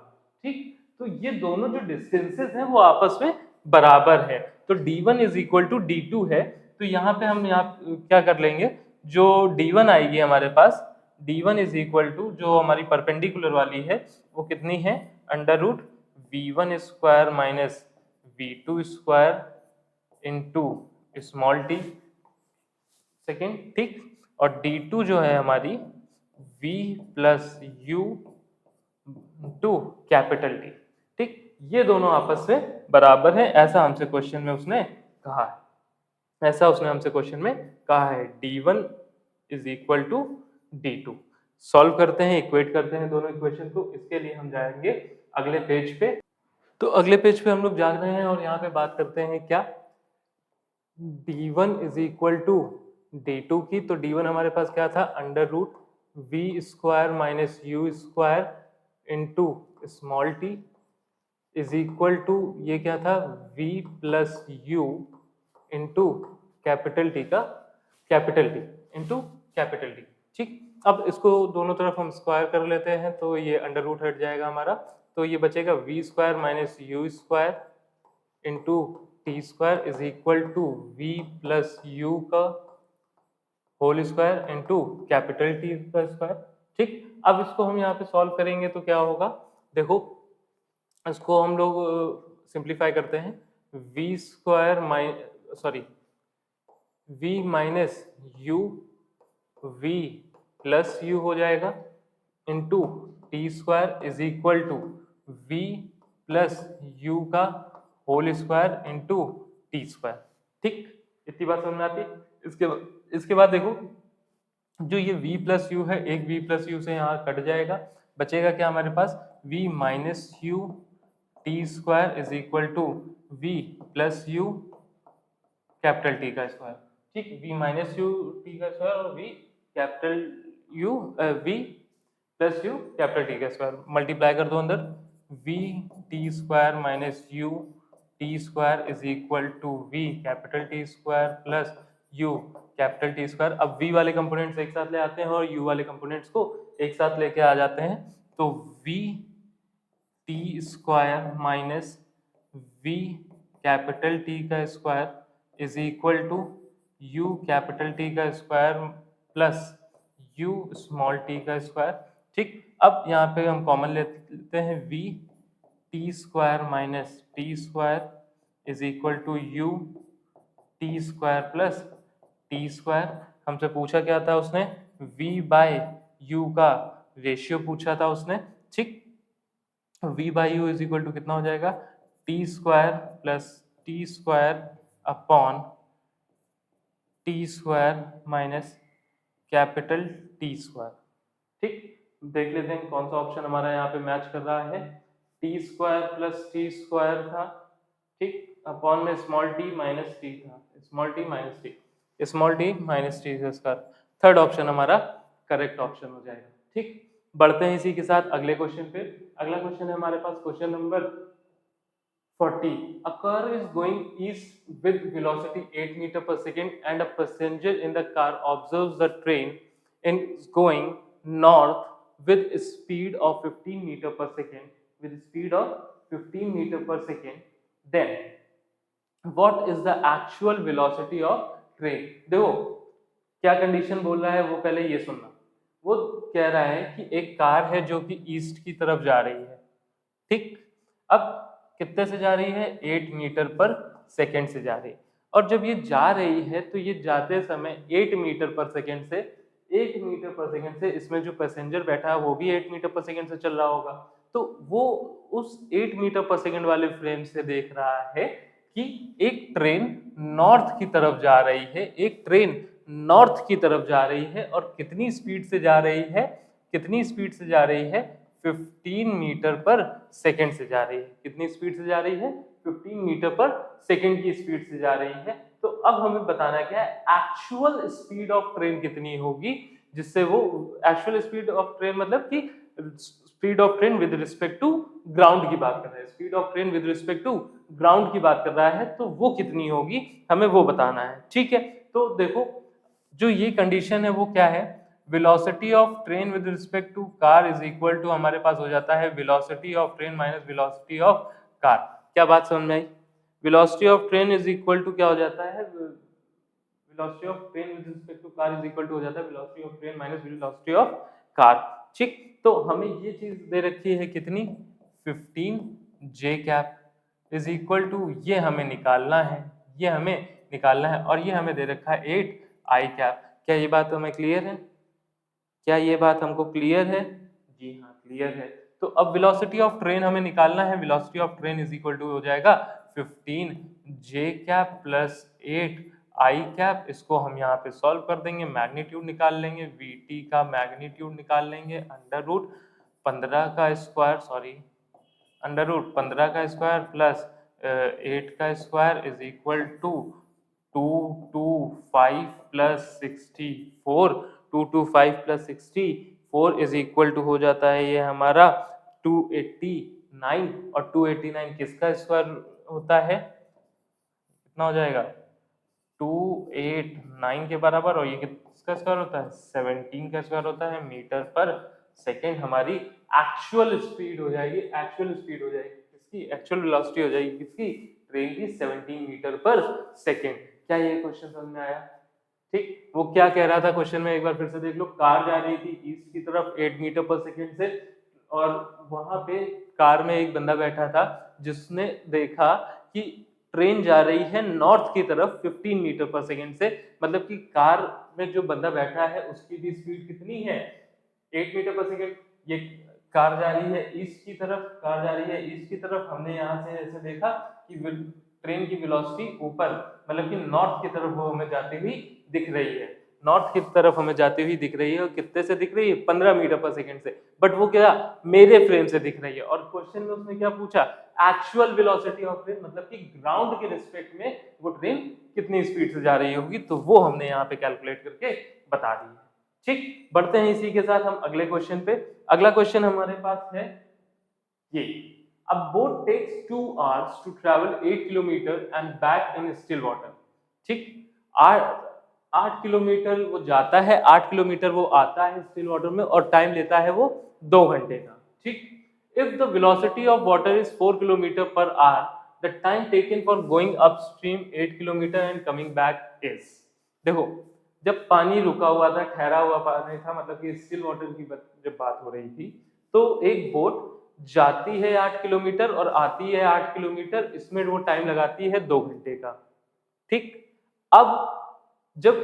ठीक, तो ये दोनों जो डिस्टेंसेस हैं वो आपस में बराबर है। तो d1 is equal to d2 है, तो यहाँ पे हम क्या कर लेंगे, जो d1 आएगी हमारे पास, d1 इज इक्वल टू जो हमारी परपेंडिकुलर वाली है वो कितनी है, √v1² minus v2² into small t second. ठीक, और d2 जो है हमारी v plus u to capital T। ठीक, ये दोनों आपस में बराबर है, ऐसा हमसे क्वेश्चन में उसने कहा है, d1 is equal to d2। Solve करते हैं, इक्वेट करते हैं दोनों इक्वेशन को। इसके लिए हम जाएंगे अगले पेज पे। तो अगले पेज पे हम लोग जा रहे हैं और यहाँ पे बात करते हैं क्या, d1 is equal to d2 की। तो d1 हमारे पास क्या था, under root v square minus u square into small t is equal to, ये क्या था, v plus u into capital T का capital T into capital T. ठीक, अब इसको दोनों तरफ हम स्क्वायर कर लेते हैं तो ये अंडर रूट हट जाएगा हमारा, तो ये बचेगा v square minus u square into t square is equal to v plus u का whole square into capital T का स्क्वायर। ठीक, अब इसको हम यहाँ पे सॉल्व करेंगे तो क्या होगा, देखो इसको हम लोग सिंप्लीफाई करते हैं, v square v minus u v plus u हो जाएगा into t square is equal to v plus u का whole square into t square. ठीक, इतनी बात समझ में आती है। इसके बाद देखो जो ये v प्लस यू है, एक v प्लस यू से यहाँ कट जाएगा, बचेगा क्या हमारे पास, v minus U T square is equal to v plus U capital T का स्क्वायर। ठीक, v माइनस यू टी का स्क्वायर और v capital U v plus U capital T का स्क्वायर मल्टीप्लाई कर दो अंदर, v T square minus U T square is equal to v capital T square plus u capital T square. अब v वाले components एक साथ ले आते हैं और u वाले कंपोनेंट्स को एक साथ लेके आ जाते हैं, तो v T square minus v capital T का square is equal to u capital T का square plus u small t का स्क्वायर। ठीक, अब यहाँ पे हम कॉमन लेते हैं, v T square minus t square is equal to u t square plus t square. हमसे पूछा क्या था उसने, v बाय u का रेशियो पूछा था उसने। ठीक, v by u is equal to कितना हो जाएगा, T square plus t square upon T square minus capital T square. ठीक, देख लेते हैं कौन सा ऑप्शन हमारा यहाँ पे मैच कर रहा है, T square plus t square था, ठीक, अपॉन में स्मॉल टी माइनस टी था, small T minus T, small T minus T का स्क्वायर। थर्ड ऑप्शन हमारा करेक्ट ऑप्शन हो जाएगा। ठीक, बढ़ते हैं इसी के साथ अगले क्वेश्चन पे। अगला क्वेश्चन है हमारे पास question number 40. A car is going east with velocity 8 meter per second and a passenger in the car observes the train is going north with a speed of 15 meter per second, with a speed of 15 meter per second. Then what is the actual velocity of train? देखो क्या condition बोल रहा है वो पहले ये सुनना। वो कह रहा है कि एक कार है जो कि ईस्ट की तरफ जा रही है। ठीक, अब कितने से जा रही है, 8 मीटर पर सेकेंड से जा रही है, और जब ये जा रही है तो ये जाते समय 8 मीटर पर सेकेंड से, 1 मीटर पर सेकेंड से, इसमें जो पैसेंजर बैठा है वो भी 8 मीटर पर सेकेंड से चल रहा होगा, तो वो उस 8 मीटर पर सेकेंड वाले फ्रेम से देख रहा है कि एक ट्रेन नॉर्थ की तरफ जा रही है, एक ट्रेन नॉर्थ की तरफ जा रही है, और कितनी स्पीड से जा रही है, कितनी स्पीड से जा रही है, 15 मीटर पर सेकेंड से जा रही है। कितनी स्पीड से जा रही है, 15 मीटर पर सेकेंड की स्पीड से जा रही है। तो अब हमें बताना क्या है, एक्चुअल स्पीड ऑफ ट्रेन कितनी होगी, जिससे वो एक्चुअल स्पीड ऑफ ट्रेन मतलब कि speed of train with respect to ground की बात कर रहे हैं, speed of train with respect to ground की बात कर रहा है, तो वो कितनी होगी हमें वो बताना है। ठीक है, तो देखो जो ये कंडीशन है वो क्या है, velocity of train with respect to car is equal to हमारे पास हो जाता है velocity of train minus velocity of car. क्या बात समझ में आई, velocity of train is equal to क्या हो जाता है, velocity of train with respect to car is equal to हो जाता है velocity of train minus velocity of car. ठीक, तो हमें ये चीज दे रखी है कितनी, 15 j cap is equal to, ये हमें निकालना है, ये हमें निकालना है, और ये हमें दे रखा है 8 आई कैप। क्या ये बात हमें क्लियर है, क्या ये बात हमको क्लियर है, जी हाँ क्लियर है। तो अब वेलोसिटी ऑफ ट्रेन हमें निकालना है, velocity of train is equal to हो जाएगा 15 j cap plus 8 i cap. इसको हम यहाँ पे सॉल्व कर देंगे, मैग्नीट्यूड निकाल लेंगे, वीटी का मैग्नीट्यूड निकाल लेंगे, अंडर रूट 15 का स्क्वायर, सॉरी अंडर रूट 15 का स्क्वायर प्लस 8 का square is equal to 225 plus 64, 225 plus 64 is equal to हो जाता है ये हमारा 289, और 289 किसका स्क्वायर होता है, कितना हो जाएगा 289 के बराबर, और ये किसका स्क्वायर होता है 17 का स्क्वायर होता है मीटर पर सेकेंड। हमारी एक्चुअल स्पीड हो जाएगी, एक्चुअल स्पीड हो जाएगी किसकी, एक्चुअल वेलोसिटी हो जाएगी किसकी, ट्रेन की 17 मीटर पर सेकेंड। क्या ये क्वेश्चन समझ में आया? ठीक, वो क्या कह रहा था क्वेश्चन में एक बार फिर से देख लो। कार जा रही थी ईस्ट की तरफ 8 मीटर पर सेकेंड से, और वहां पे कार में एक बंदा बैठा था जिसने देखा कि ट्रेन जा रही है नॉर्थ की तरफ 15 मीटर पर सेकेंड से, मतलब कि कार में जो बंदा बैठा है उसकी भी स्पीड कितनी है 8 मीटर पर सेकेंड। ये कार जा रही है ईस्ट की तरफ, कार जा रही है ईस्ट की तरफ, हमने यहाँ से ऐसे देखा कि ट्रेन की वेलोसिटी ऊपर मतलब कि नॉर्थ की तरफ वो हमें जाती हुई दिख रही है, नॉर्थ की तरफ हमें जाती हुई दिख रही है, और कितने से दिख रही है 15 मीटर पर सेकेंड से, बट वो क्या मेरे फ्रेम से दिख रही है। और क्वेश्चन में उसने क्या पूछा, एक्चुअल वेलोसिटी ऑफ ट्रेन, मतलब कि ग्राउंड के रिस्पेक्ट में वो ट्रेन कितनी स्पीड से जा रही होगी, तो वो हमने यहाँ पे कैलकुलेट करके बता दी है। ठीक, बढ़ते हैं इसी के साथ हम अगले क्वेश्चन पे। अगला क्वेश्चन हमारे पास है ये, a boat takes 2 hours to travel 8 kilometer and back in still water। ठीक, 8 किलोमीटर वो जाता है, 8 किलोमीटर वो आता है स्टिल वाटर में, और टाइम लेता है वो 2 घंटे का। ठीक, if the velocity of water is 4 kilometre per our, the time taken for going upstream 8 kilometre and coming back is. देखो, जब पानी रुका हुआ था, ठहरा हुआ पानी था, मतलब कि स्टिल वाटर की जब बात हो रही थी, तो एक बोट जाती है 8 किलोमीटर और आती है 8 किलोमीटर, इसमें वो टाइम लगाती है 2 घंटे का। ठीक, अब जब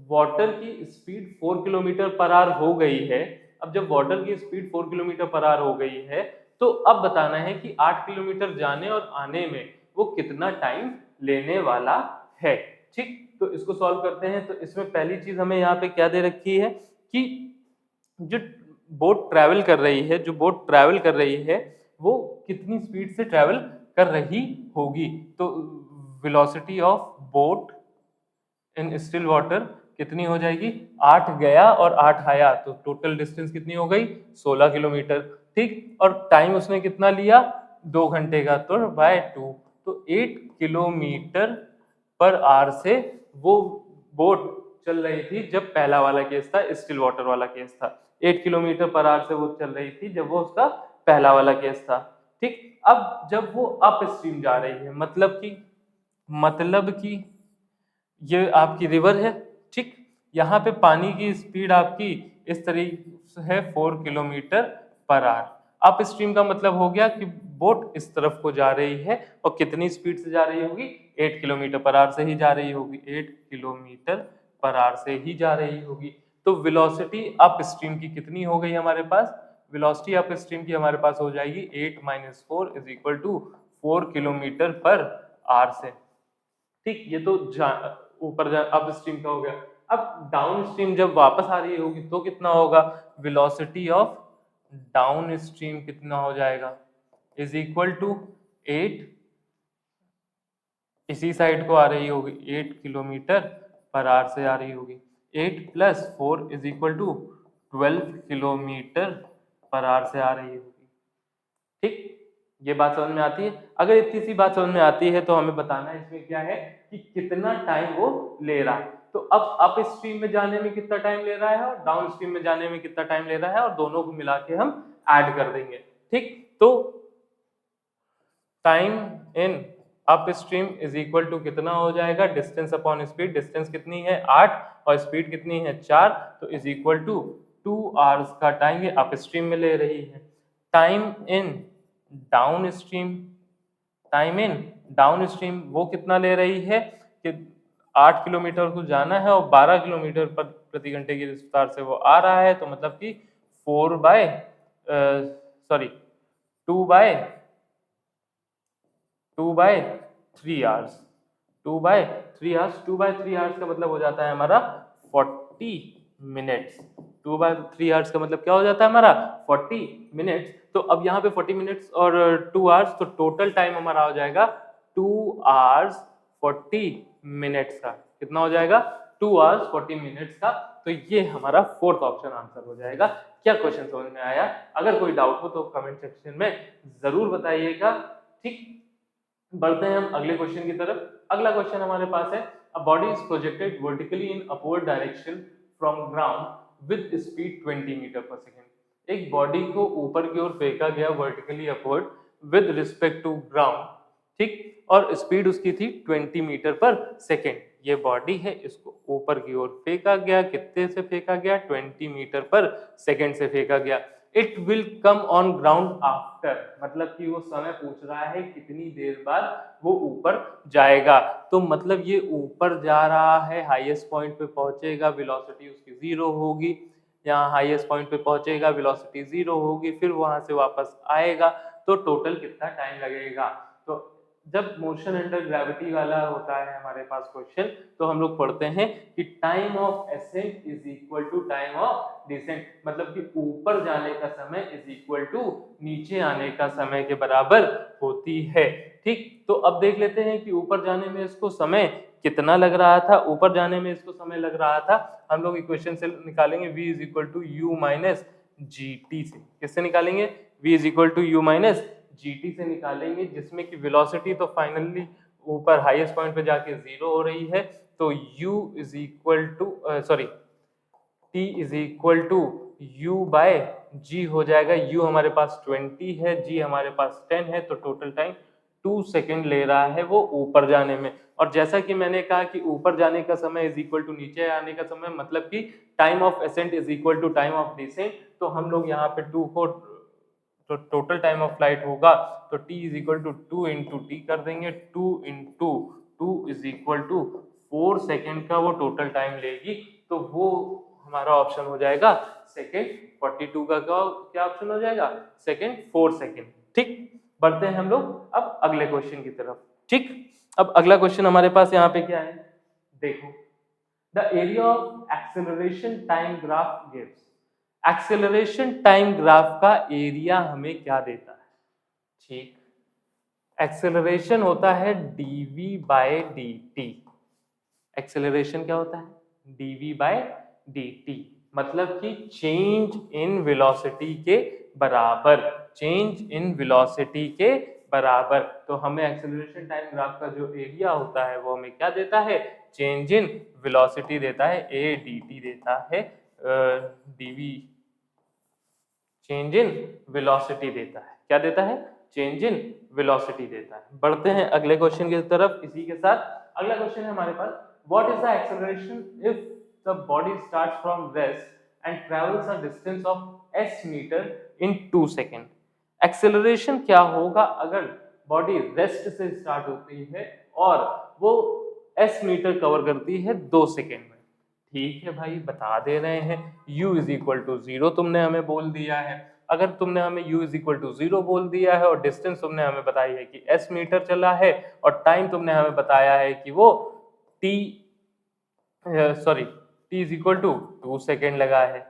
वाटर की स्पीड 4 किलोमीटर पर आवर हो गई है, अब जब वाटर की स्पीड 4 किलोमीटर पर आवर हो गई है, तो अब बताना है कि 8 किलोमीटर जाने और आने में वो कितना टाइम लेने वाला है। ठीक, तो इसको सॉल्व करते हैं। तो इसमें पहली चीज हमें यहाँ पे क्या दे रखी है कि जो बोट ट्रैवल कर रही है, जो बोट ट्रैवल कर रही है वो कितनी स्पीड से ट्रैवल कर रही होगी। तो velocity of boat in still water कितनी हो जाएगी, 8 गया और 8 आया, तो टोटल डिस्टेंस कितनी हो गई 16 किलोमीटर। ठीक, और टाइम उसने कितना लिया 2 घंटे का, तो बाय 2, तो 8 किलोमीटर पर आवर से वो बोट चल रही थी जब पहला वाला केस था, स्टिल वाटर वाला केस था। 8 किलोमीटर पर आवर से वो चल रही थी जब वो उसका पहला वाला केस था। ठीक, अब जब वो अप स्ट्रीम जा रही है, मतलब कि ये आपकी रिवर है। ठीक, यहाँ पे पानी की स्पीड आपकी इस तरीके से है 4 kilometre per our. Up stream का मतलब हो गया कि बोट इस तरफ को जा रही है, और कितनी स्पीड से जा रही होगी 8 किलोमीटर पर आवर से ही जा रही होगी, 8 किलोमीटर पर आवर से ही जा रही होगी। तो वेलोसिटी अप स्ट्रीम की कितनी हो गई हमारे पास, वेलोसिटी अप स्ट्रीम की हमारे पास हो जाएगी 8 - 4 is equal to 4 kilometre per hour से। ठीक, ये तो ऊपर अप स्ट्रीम का हो गया। अब डाउन स्ट्रीम जब वापस आ रही होगी तो कितना होगा, वेलोसिटी ऑफ डाउन स्ट्रीम कितना हो जाएगा, इज इक्वल टू 8, इसी साइड को आ रही होगी 8 किलोमीटर पर आवर से आ रही होगी, 8 + 4 is equal to 12 kilometre per hour से आ रही होगी। ठीक, ये बात समझ में आती है। अगर इतनी सी बात समझ में आती है तो हमें बताना है इसमें क्या है कि कितना टाइम वो ले रहा है। तो अब अप स्ट्रीम में जाने में कितना टाइम ले रहा है और डाउन स्ट्रीम में जाने में कितना टाइम ले रहा है, और दोनों को मिला के हम ऐड कर देंगे। ठीक, तो time in upstream is equal to कितना हो जाएगा, डिस्टेंस अपॉन स्पीड, डिस्टेंस कितनी है 8 और स्पीड कितनी है 4, तो इज इक्वल टू 2 आवर्स का टाइम ये अप स्ट्रीम में ले रही है। Time in down stream, time in down stream वो कितना ले रही है कि 8 किलोमीटर को जाना है और 12 किलोमीटर प्रति घंटे की रफ्तार से वो आ रहा है, तो मतलब कि 2/3 आवर्स, 2/3 आवर्स का मतलब हो जाता है हमारा 40 मिनट्स। 2/3 आवर्स का मतलब क्या हो जाता है हमारा 40 मिनट्स। तो अब यहाँ पे 40 मिनट्स और 2 आवर्स, तो टोटल टाइम हमारा हो जाएगा 2 आवर्स 40 मिनट्स का। कितना हो जाएगा 2 आवर्स 40 मिनट्स का। तो ये हमारा फोर्थ ऑप्शन आंसर हो जाएगा। क्या क्वेश्चन समझ में आया? अगर कोई डाउट हो तो कमेंट सेक्शन में जरूर बताइएगा। ठीक, बढ़ते हैं हम अगले क्वेश्चन की तरफ। अगला क्वेश्चन हमारे पास है, a body is projected vertically in upward direction from ground with speed 20 metre per second. एक बॉडी को ऊपर की ओर फेंका गया vertically upward with respect to ground, ठीक, और स्पीड उसकी थी 20 मीटर पर सेकेंड। ये बॉडी है, इसको ऊपर की ओर फेंका गया, कितने से फेंका गया 20 मीटर पर सेकेंड से फेंका गया। It will come on ground after, मतलब कि वो समय पूछ रहा है कितनी देर बाद वो ऊपर जाएगा। तो मतलब ये ऊपर जा रहा है, हाईएस्ट पॉइंट पे पहुंचेगा, वेलोसिटी उसकी 0 होगी। यहाँ हाईएस्ट पॉइंट पे पहुंचेगा, वेलोसिटी 0 होगी, फिर वहां से वापस आएगा। तो टोटल कितना टाइम लगेगा? तो जब मोशन अंडर ग्रेविटी वाला होता है हमारे पास क्वेश्चन, तो हम लोग पढ़ते हैं कि time of ascent is equal to time of descent, मतलब कि ऊपर जाने का समय इज इक्वल टू नीचे आने का समय के बराबर होती है। ठीक, तो अब देख लेते हैं कि ऊपर जाने में इसको समय कितना लग रहा था। ऊपर जाने में इसको समय लग रहा था, हम लोग इक्वेशन से निकालेंगे v is equal to u minus g t से। किससे निकालेंगे? v is equal to u minus gt से निकालेंगे, जिसमें कि वेलोसिटी तो फाइनली ऊपर हाईएस्ट पॉइंट पे जाके 0 हो रही है। तो u is equal to sorry t is equal to u by g हो जाएगा। u हमारे पास 20 है, g हमारे पास 10 है, तो टोटल टाइम 2 सेकेंड ले रहा है वो ऊपर जाने में। और जैसा कि मैंने कहा कि ऊपर जाने का समय इज इक्वल टू नीचे आने का समय, मतलब कि time of ascent is equal to time of descent. तो हम लोग यहाँ पे 2 को, तो टोटल टाइम ऑफ फ्लाइट होगा तो t is equal to 2 into t कर देंगे। 2 into 2 is equal to 4 second का वो टोटल टाइम लेगी। तो वो हमारा ऑप्शन हो जाएगा सेकेंड। 42 का क्या ऑप्शन हो जाएगा? Second 4 second. ठीक, बढ़ते हैं हम लोग अब अगले क्वेश्चन की तरफ। ठीक, अब अगला क्वेश्चन हमारे पास यहाँ पे क्या है, देखो, the area of acceleration time graph gives. Acceleration time graph का एरिया हमें क्या देता है? ठीक, एक्सेलरेशन होता है dv बाय dt। एक्सेलरेशन क्या होता है? dv बाय dt, मतलब कि चेंज इन वेलोसिटी के बराबर, चेंज इन वेलोसिटी के बराबर। तो हमें एक्सेलरेशन टाइम ग्राफ का जो एरिया होता है वो हमें क्या देता है? चेंज इन वेलोसिटी देता है, a dt देता है, dv चेंज इन वेलोसिटी देता है। क्या देता है? चेंज इन वेलोसिटी देता है। बढ़ते हैं अगले क्वेश्चन की तरफ इसी के साथ। अगला क्वेश्चन है हमारे पास, what is the acceleration if the body starts from rest and travels a distance of s metre in 2 second. Acceleration क्या होगा अगर बॉडी रेस्ट से स्टार्ट होती है और वो s मीटर कवर करती है 2 सेकेंड में? ठीक है भाई, बता दे रहे हैं, u इज इक्वल टू 0 तुमने हमें बोल दिया है। अगर तुमने हमें u इज इक्वल टू 0 बोल दिया है और डिस्टेंस तुमने हमें बताई है कि s मीटर चला है और टाइम तुमने हमें बताया है कि वो t is equal to 2 second लगा है,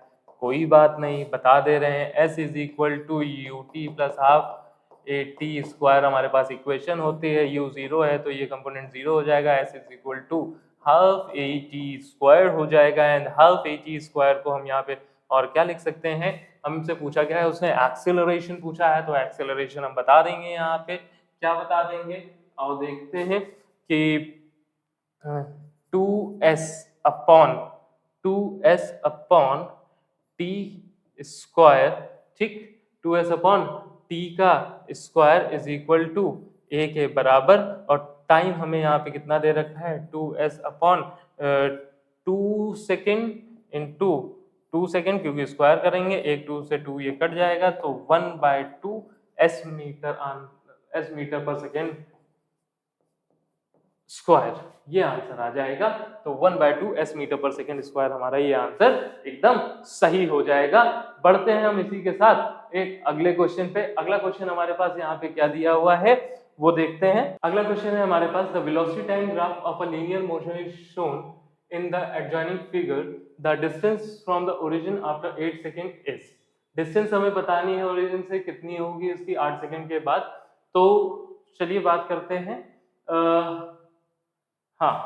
कोई बात नहीं, बता दे रहे हैं s is equal to u t plus half a t square हमारे पास इक्वेशन होती है। u 0 है तो ये कंपोनेंट 0 हो जाएगा, s is equal to half a t square हो जाएगा। And half a t square को हम यहाँ पे और क्या लिख सकते हैं, हमसे पूछा गया है, उसने एक्सेलरेशन पूछा है, तो एक्सेलरेशन हम बता देंगे। यहाँ पे क्या बता देंगे, और देखते हैं कि 2s upon 2s upon T square, ठीक, 2s अपॉन टी का square is equal to a के बराबर। और टाइम हमें यहाँ पे कितना दे रखा है, 2s upon 2 second into 2 second, क्योंकि स्क्वायर करेंगे, एक 2 से 2 ये कट जाएगा, तो 1/2 s metre per second square, ये आंसर आ जाएगा। तो 1/2 s metre per second square हमारा ये आंसर एकदम सही हो जाएगा। बढ़ते हैं हम इसी के साथ एक अगले क्वेश्चन पे। अगला क्वेश्चन हमारे पास यहाँ पे क्या दिया हुआ है वो देखते हैं। अगला क्वेश्चन है हमारे पास, the velocity time graph of a linear motion is shown in the adjoining figure the distance from the origin after 8 second is। Distance हमें बतानी है ओरिजिन से कितनी होगी उसकी 8 सेकेंड के बाद। तो चलिए बात करते हैं। हाँ,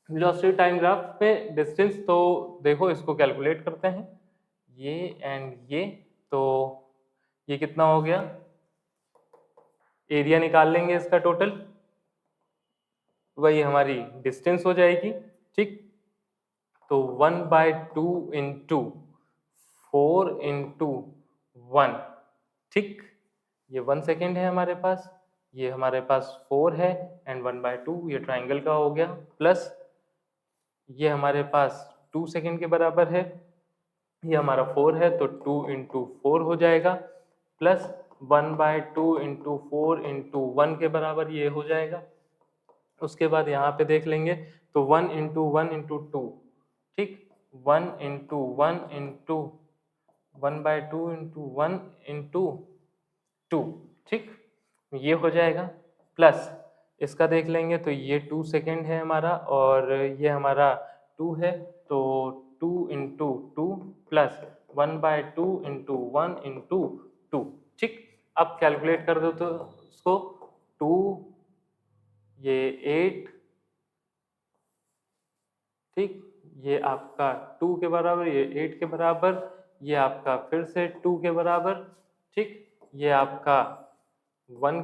वेलोसिटी टाइम ग्राफ पे डिस्टेंस तो देखो इसको कैलकुलेट करते हैं, ये एंड ये, तो ये कितना हो गया, एरिया निकाल लेंगे इसका टोटल, वही हमारी डिस्टेंस हो जाएगी। ठीक, तो 1/2 इंटू 4 इंटू 1, ठीक, ये 1 सेकेंड है हमारे पास, ये हमारे पास 4 है एंड 1/2 ये ट्राइंगल का हो गया, प्लस ये हमारे पास 2 सेकेंड के बराबर है, ये हमारा 4 है तो 2 इंटू 4 हो जाएगा, प्लस 1/2 इंटू 4 इंटू 1 के बराबर ये हो जाएगा। उसके बाद यहाँ पे देख लेंगे तो 1 इंटू 1 इंटू 2, ठीक, 1 इंटू 1 इंटू 1/2 इंटू 1 इंटू 2, ठीक, ये हो जाएगा, प्लस इसका देख लेंगे तो ये 2 सेकेंड है हमारा और ये हमारा 2 है, तो 2 इंटू 2 प्लस 1/2 इंटू 1 इंटू 2, ठीक। अब कैलकुलेट कर दो तो उसको, 2 ये 8, ठीक, ये आपका 2 के बराबर, ये 8 के बराबर, ये आपका फिर से 2 के बराबर, ठीक, ये आपका 1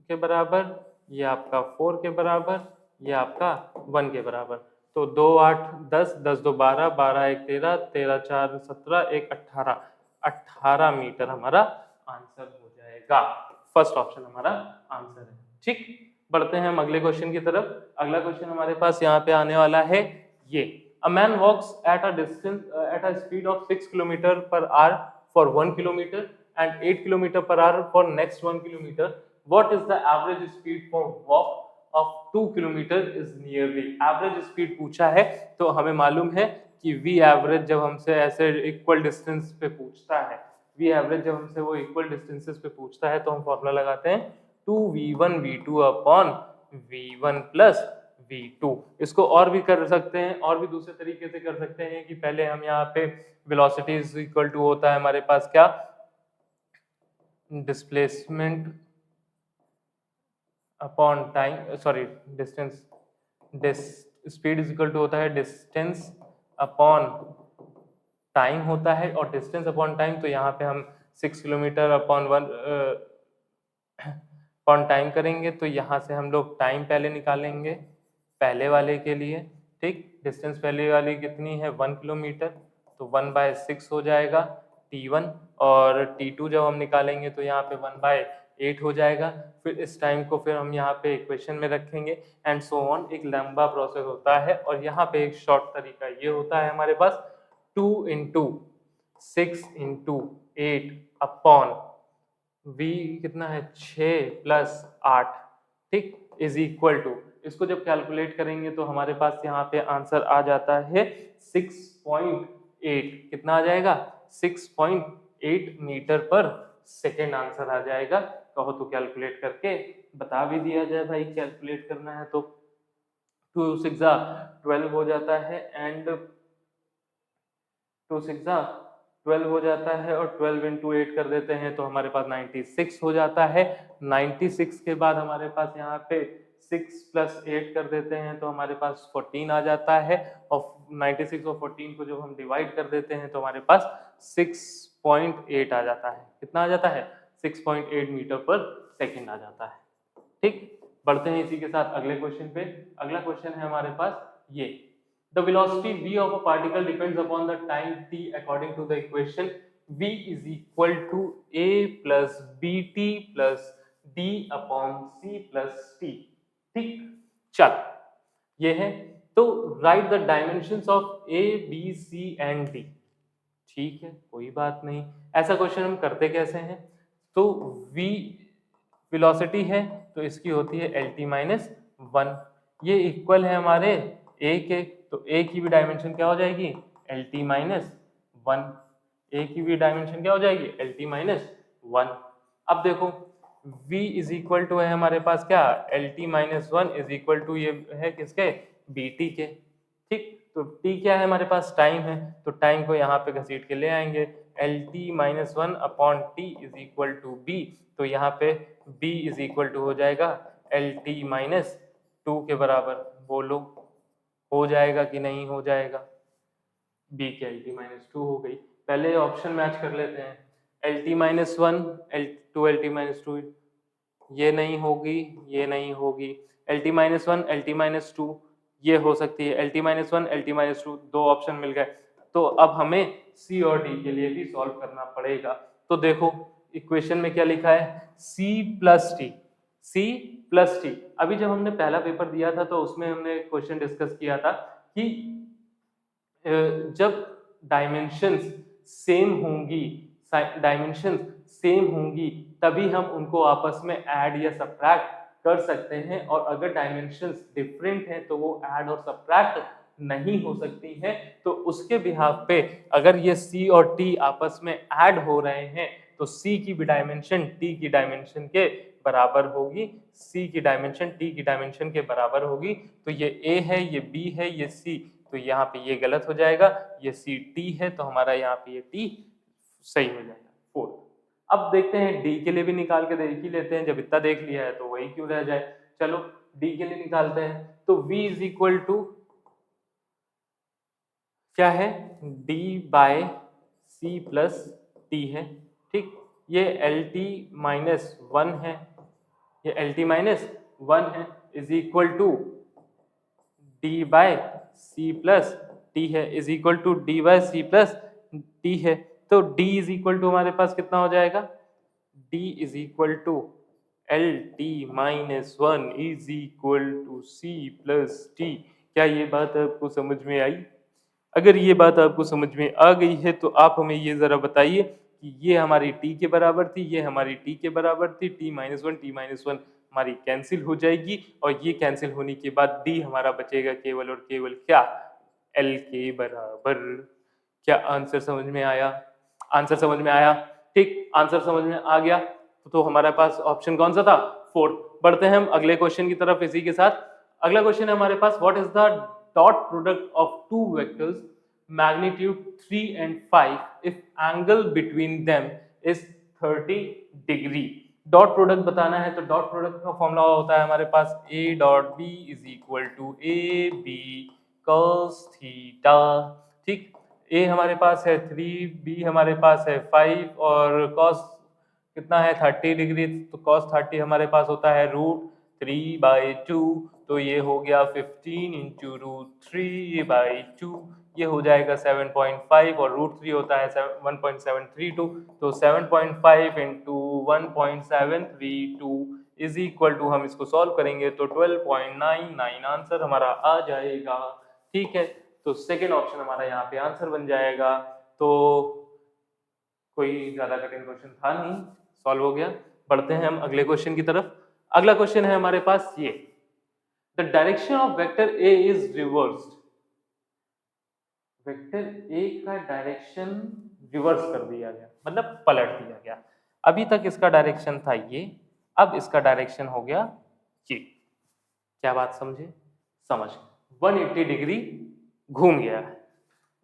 के बराबर, ये आपका 4 के बराबर, ये आपका 1 के बराबर। तो 2 8 10, 10 2 12, 12 1 13, 13 4 17, 1 18, 18 मीटर हमारा आंसर हो जाएगा। फर्स्ट ऑप्शन हमारा आंसर है। ठीक, बढ़ते हैं हम अगले क्वेश्चन की तरफ। अगला क्वेश्चन हमारे पास यहाँ पे आने वाला है ये, a man walks at a distance at a speed of 6 kilometre per hour for 1 kilometer and 8 kilometer per hour for next 1 kilometer. What is the average speed for walk of 2 kilometer is nearly? Average speed पूछा है तो हमें मालूम है कि V average जब हमसे ऐसे इक्वल डिस्टेंस पे पूछता है, V average जब हमसे वो इक्वल डिस्टेंसेस पे पूछता है तो हम फॉर्मूला लगाते हैं 2v1 v2 upon v1 plus v2। इसको और भी कर सकते हैं, और भी दूसरे तरीके से कर सकते हैं कि पहले हम यहाँ पे वेलोसिटी इज इक्वल टू होता है हमारे पास क्या, displacement upon time, sorry distance, speed is equal to होता है डिस्टेंस अपॉन टाइम होता है, और डिस्टेंस अपॉन टाइम तो यहाँ पे हम 6 किलोमीटर अपॉन 1 अपॉन टाइम करेंगे, तो यहाँ से हम लोग टाइम पहले निकालेंगे पहले वाले के लिए। ठीक, डिस्टेंस पहले वाली कितनी है 1 किलोमीटर, तो 1/6 हो जाएगा t1, और t2 जब हम निकालेंगे तो यहाँ पे 1/8 हो जाएगा। फिर इस टाइम को फिर हम यहाँ पे इक्वेशन में रखेंगे एंड सो ऑन। एक लंबा प्रोसेस होता है, और यहाँ पे एक शॉर्ट तरीका ये होता है हमारे पास 2 इंटू 6 इंटू 8 अपॉन v कितना है 6 प्लस 8, ठीक, इज इक्वल टू, इसको जब कैलकुलेट करेंगे तो हमारे पास यहाँ पे आंसर आ जाता है 6.8, कितना आ जाएगा 6.8 मीटर पर सेकेंड आंसर आ जाएगा। कहो तो कैलकुलेट करके बता भी दिया जाए भाई, कैलकुलेट करना है तो 2 6 12 हो जाता है एंड 2 6 12 हो जाता है, और 12 इंटू 8 कर देते हैं तो हमारे पास 96 हो जाता है। 96 के बाद हमारे पास यहाँ पे 6 प्लस 8 कर देते हैं तो हमारे पास 14 आ जाता है, और 96 और 14 को जब हम डिवाइड कर देते हैं तो हमारे पास 6.8 आ जाता है। कितना आ जाता है 6.8 मीटर पर सेकेंड आ जाता है। ठीक, बढ़ते हैं इसी के साथ अगले क्वेश्चन पे। अगला क्वेश्चन है हमारे पास ये, the velocity v of a particle depends upon the time t according to the equation v is equal to a plus bt plus d upon c plus t। ठीक, चल ये है, तो right the dimensions of a b c and d। ठीक है, कोई बात नहीं। ऐसा क्वेश्चन हम करते कैसे हैं, तो v वेलोसिटी है तो इसकी होती है lt माइनस 1, ये इक्वल है हमारे a के, तो a की भी डायमेंशन क्या हो जाएगी lt माइनस 1, a की भी डायमेंशन क्या हो जाएगी lt माइनस 1। अब देखो v इज इक्वल टू है हमारे पास क्या lt minus 1 is equal to ये है किसके bt के। ठीक, तो t क्या है हमारे पास, टाइम है, तो टाइम को यहाँ पे घसीट के ले आएंगे, LT-1 upon t is equal to b, तो यहाँ पे b इज इक्वल टू हो जाएगा LT-2 के बराबर। बोलो हो जाएगा कि नहीं हो जाएगा? b के LT-2 हो गई। पहले ऑप्शन मैच कर लेते हैं, LT-1 L2 LT-2, ये नहीं होगी, ये नहीं होगी, LT-1 LT-2 ये हो सकती है, LT-1 LT-2 दो ऑप्शन मिल गए। तो अब हमें C और D के लिए भी सॉल्व करना पड़ेगा। तो देखो इक्वेशन में क्या लिखा है, C plus T, C plus T. अभी जब हमने पहला पेपर दिया था तो उसमें हमने क्वेश्चन डिस्कस किया था कि जब डायमेंशंस सेम होंगी, डायमेंशंस सेम होंगी तभी हम उनको आपस में ऐड या सब्ट्रैक्ट कर सकते हैं, और अगर डायमेंशंस डिफरेंट हैं तो वो ऐड और सब्ट्रैक्ट नहीं हो सकती हैं। तो उसके बिहाफ पे अगर ये C और T आपस में ऐड हो रहे हैं तो C की भी डायमेंशन T की डायमेंशन के बराबर होगी, C की डायमेंशन T की डायमेंशन के बराबर होगी। तो ये A है, ये B है, ये C, तो यहाँ पे ये गलत हो जाएगा, ये C T है, तो हमारा यहाँ पे ये T सही हो जाएगा 4। अब देखते हैं D के लिए भी निकाल के देख ही लेते हैं, जब इतना देख लिया है तो वही क्यों रह जाए। चलो D के लिए निकालते हैं, तो V इज इक्वल टू क्या है, D by C plus T है, ठीक। ये LT-1 है, ये LT-1 है, is equal to D by C plus T है, is equal to D by C plus T है। तो D इज इक्वल टू हमारे पास कितना हो जाएगा, D is equal to LT-1 is equal to C plus T। क्या ये बात आपको समझ में आई? अगर ये बात आपको समझ में आ गई है तो आप हमें ये जरा बताइए कि ये हमारी t के बराबर थी, ये हमारी t के बराबर थी, t-1 हमारी कैंसिल हो जाएगी, और ये कैंसिल होने के बाद d हमारा बचेगा केवल और केवल क्या, l के बराबर। क्या आंसर समझ में आया? आंसर समझ में आया, ठीक। आंसर समझ में आ गया तो हमारे पास ऑप्शन कौन सा था, 4। बढ़ते हैं हम अगले क्वेश्चन की तरफ इसी के साथ। अगला क्वेश्चन है हमारे पास, what is the dot product of two vectors magnitude 3 and 5 if angle between them is 30 degree। Dot product बताना है तो डॉट प्रोडक्ट का फॉर्मूला होता है हमारे पास a dot b is equal to a b cos theta, ठीक। a हमारे पास है 3, b हमारे पास है 5 और cos कितना है 30 डिग्री, तो cos 30 हमारे पास होता है √3/2, तो ये हो गया 15 इंटू √3/2, ये हो जाएगा 7.5 और √3 होता है 1.732, तो 7.5 इंटू 1.732 इज इक्वल टू, हम इसको सॉल्व करेंगे तो 12.99 आंसर हमारा आ जाएगा, ठीक है। तो सेकेंड ऑप्शन हमारा यहाँ पे आंसर बन जाएगा। तो कोई ज्यादा कठिन क्वेश्चन था नहीं, सॉल्व हो गया। बढ़ते हैं हम अगले क्वेश्चन की तरफ। अगला क्वेश्चन है हमारे पास ये, the direction of vector A is reversed. Vector A का डायरेक्शन रिवर्स कर दिया गया, मतलब पलट दिया गया। अभी तक इसका डायरेक्शन था ये, अब इसका डायरेक्शन हो गया ये। क्या बात समझे? समझ, 180 डिग्री घूम गया है।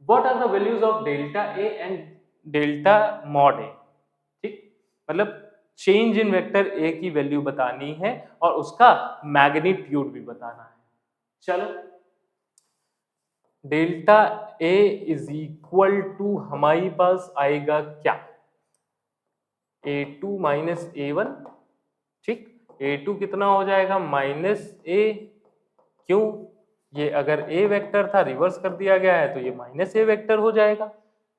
What are the values of delta a and delta mod a, ठीक। मतलब चेंज इन वेक्टर ए की वैल्यू बतानी है और उसका मैग्नीट्यूड भी बताना है। चलो, delta a is equal to हमारे पास आएगा क्या, A2 माइनस A1, ठीक। A2 कितना हो जाएगा -A, क्यों, ये अगर A वेक्टर था रिवर्स कर दिया गया है तो ये -A वेक्टर हो जाएगा,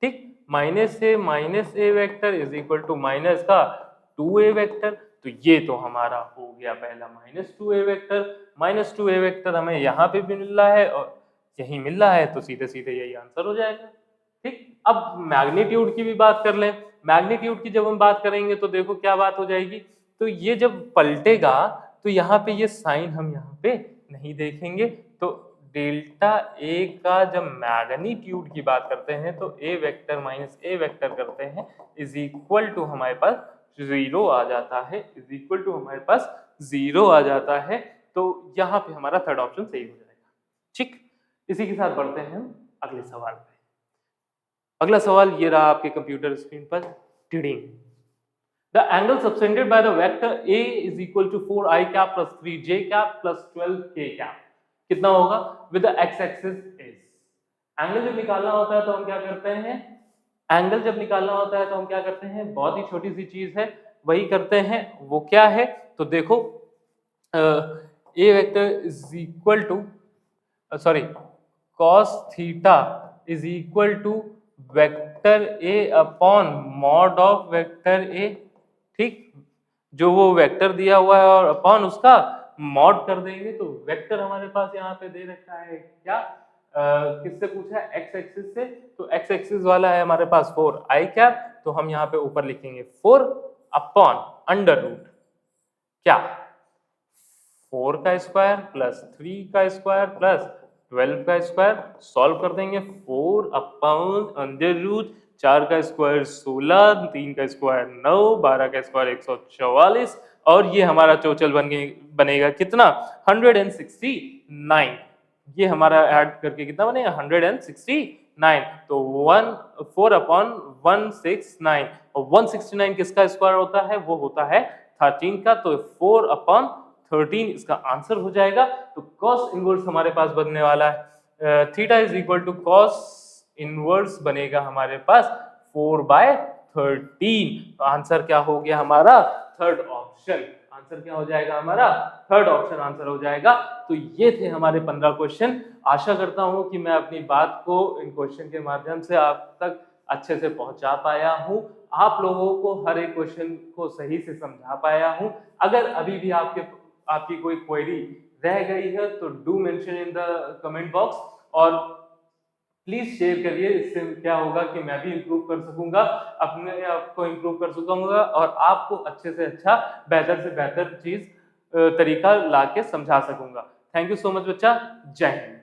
ठीक। -A vector is equal to minus का 2A वेक्टर, तो ये तो हमारा हो गया पहला -2A वेक्टर। -2A वेक्टर हमें यहाँ पे भी मिल रहा है और यही मिल रहा है, तो सीधे सीधे यही आंसर हो जाएगा, ठीक। अब मैग्नीट्यूड की भी बात कर लें। मैग्नीट्यूड की जब हम बात करेंगे तो देखो क्या बात हो जाएगी, तो ये जब पलटेगा तो यहाँ पे ये साइन हम यहाँ पे नहीं देखेंगे, तो डेल्टा ए का जब मैग्नीट्यूड की बात करते हैं तो ए वेक्टर माइनस ए वेक्टर करते हैं इज इक्वल टू हमारे पास 0 आ जाता है, इज इक्वल टू हमारे पास 0 आ जाता है। तो यहाँ पे हमारा थर्ड ऑप्शन सही हो जाएगा, ठीक। इसी के साथ बढ़ते हैं हम अगले सवाल पे। अगला सवाल ये रहा आपके कंप्यूटर स्क्रीन पर। टीडिंग the angle subtended by the vector a is equal to 4i cap plus 3j cap plus 12k cap कितना होगा with the x axis is. एंगल जब निकालना होता है तो हम क्या करते हैं, एंगल जब निकालना होता है तो हम क्या करते हैं, बहुत ही छोटी सी चीज है वही करते हैं। वो क्या है तो देखो a vector is equal to sorry cos theta is equal to vector a upon mod of vector a. ठीक, जो वो वेक्टर दिया हुआ है और अपॉन उसका मॉड कर देंगे तो वेक्टर हमारे पास यहाँ पे दे रखा है क्या, किससे पूछा है, एक्स एक्सिस से। तो एक्स एक्सिस वाला है हमारे पास 4i कैप, तो हम यहाँ पे ऊपर लिखेंगे 4 अपॉन अंडर रूट क्या 4 का स्क्वायर प्लस 3 का स्क्वायर प्लस 12 का स्क्वायर। सॉल्व कर देंगे 4 अपॉन अंडर रूट 4 का स्क्वायर 16, 3 का स्क्वायर 9, 12 का स्क्वायर 144 और ये हमारा टोटल बनेगा कितना 169। ये हमारा ऐड करके कितना बनेगा 169। तो 4 अपॉन 169 और 169 किसका स्क्वायर होता है, वो होता है 13 का। तो 4 अपॉन 13 इसका आंसर हो जाएगा। तो cos इनवर्स हमारे पास बनने वाला है theta is equal to cos inverse बनेगा हमारे पास 4/13। तो आंसर क्या हो गया हमारा थर्ड ऑप्शन। आंसर क्या हो जाएगा हमारा थर्ड ऑप्शन आंसर हो जाएगा। तो ये थे हमारे 15 क्वेश्चन। आशा करता हूं कि मैं अपनी बात को इन क्वेश्चन के माध्यम से आप तक अच्छे से पहुंचा पाया हूं, आप लोगों को हर एक क्वेश्चन को सही से समझा पाया हूं। अगर अभी भी आपकी कोई क्वेरी रह गई है तो do mention in the comment box और प्लीज शेयर करिए। इससे क्या होगा कि मैं भी इम्प्रूव कर सकूंगा, अपने आप को इम्प्रूव कर सकूंगा और आपको अच्छे से अच्छा बेहतर से बेहतर चीज तरीका ला के समझा सकूंगा। थैंक यू सो मच बच्चा, जय हिंद।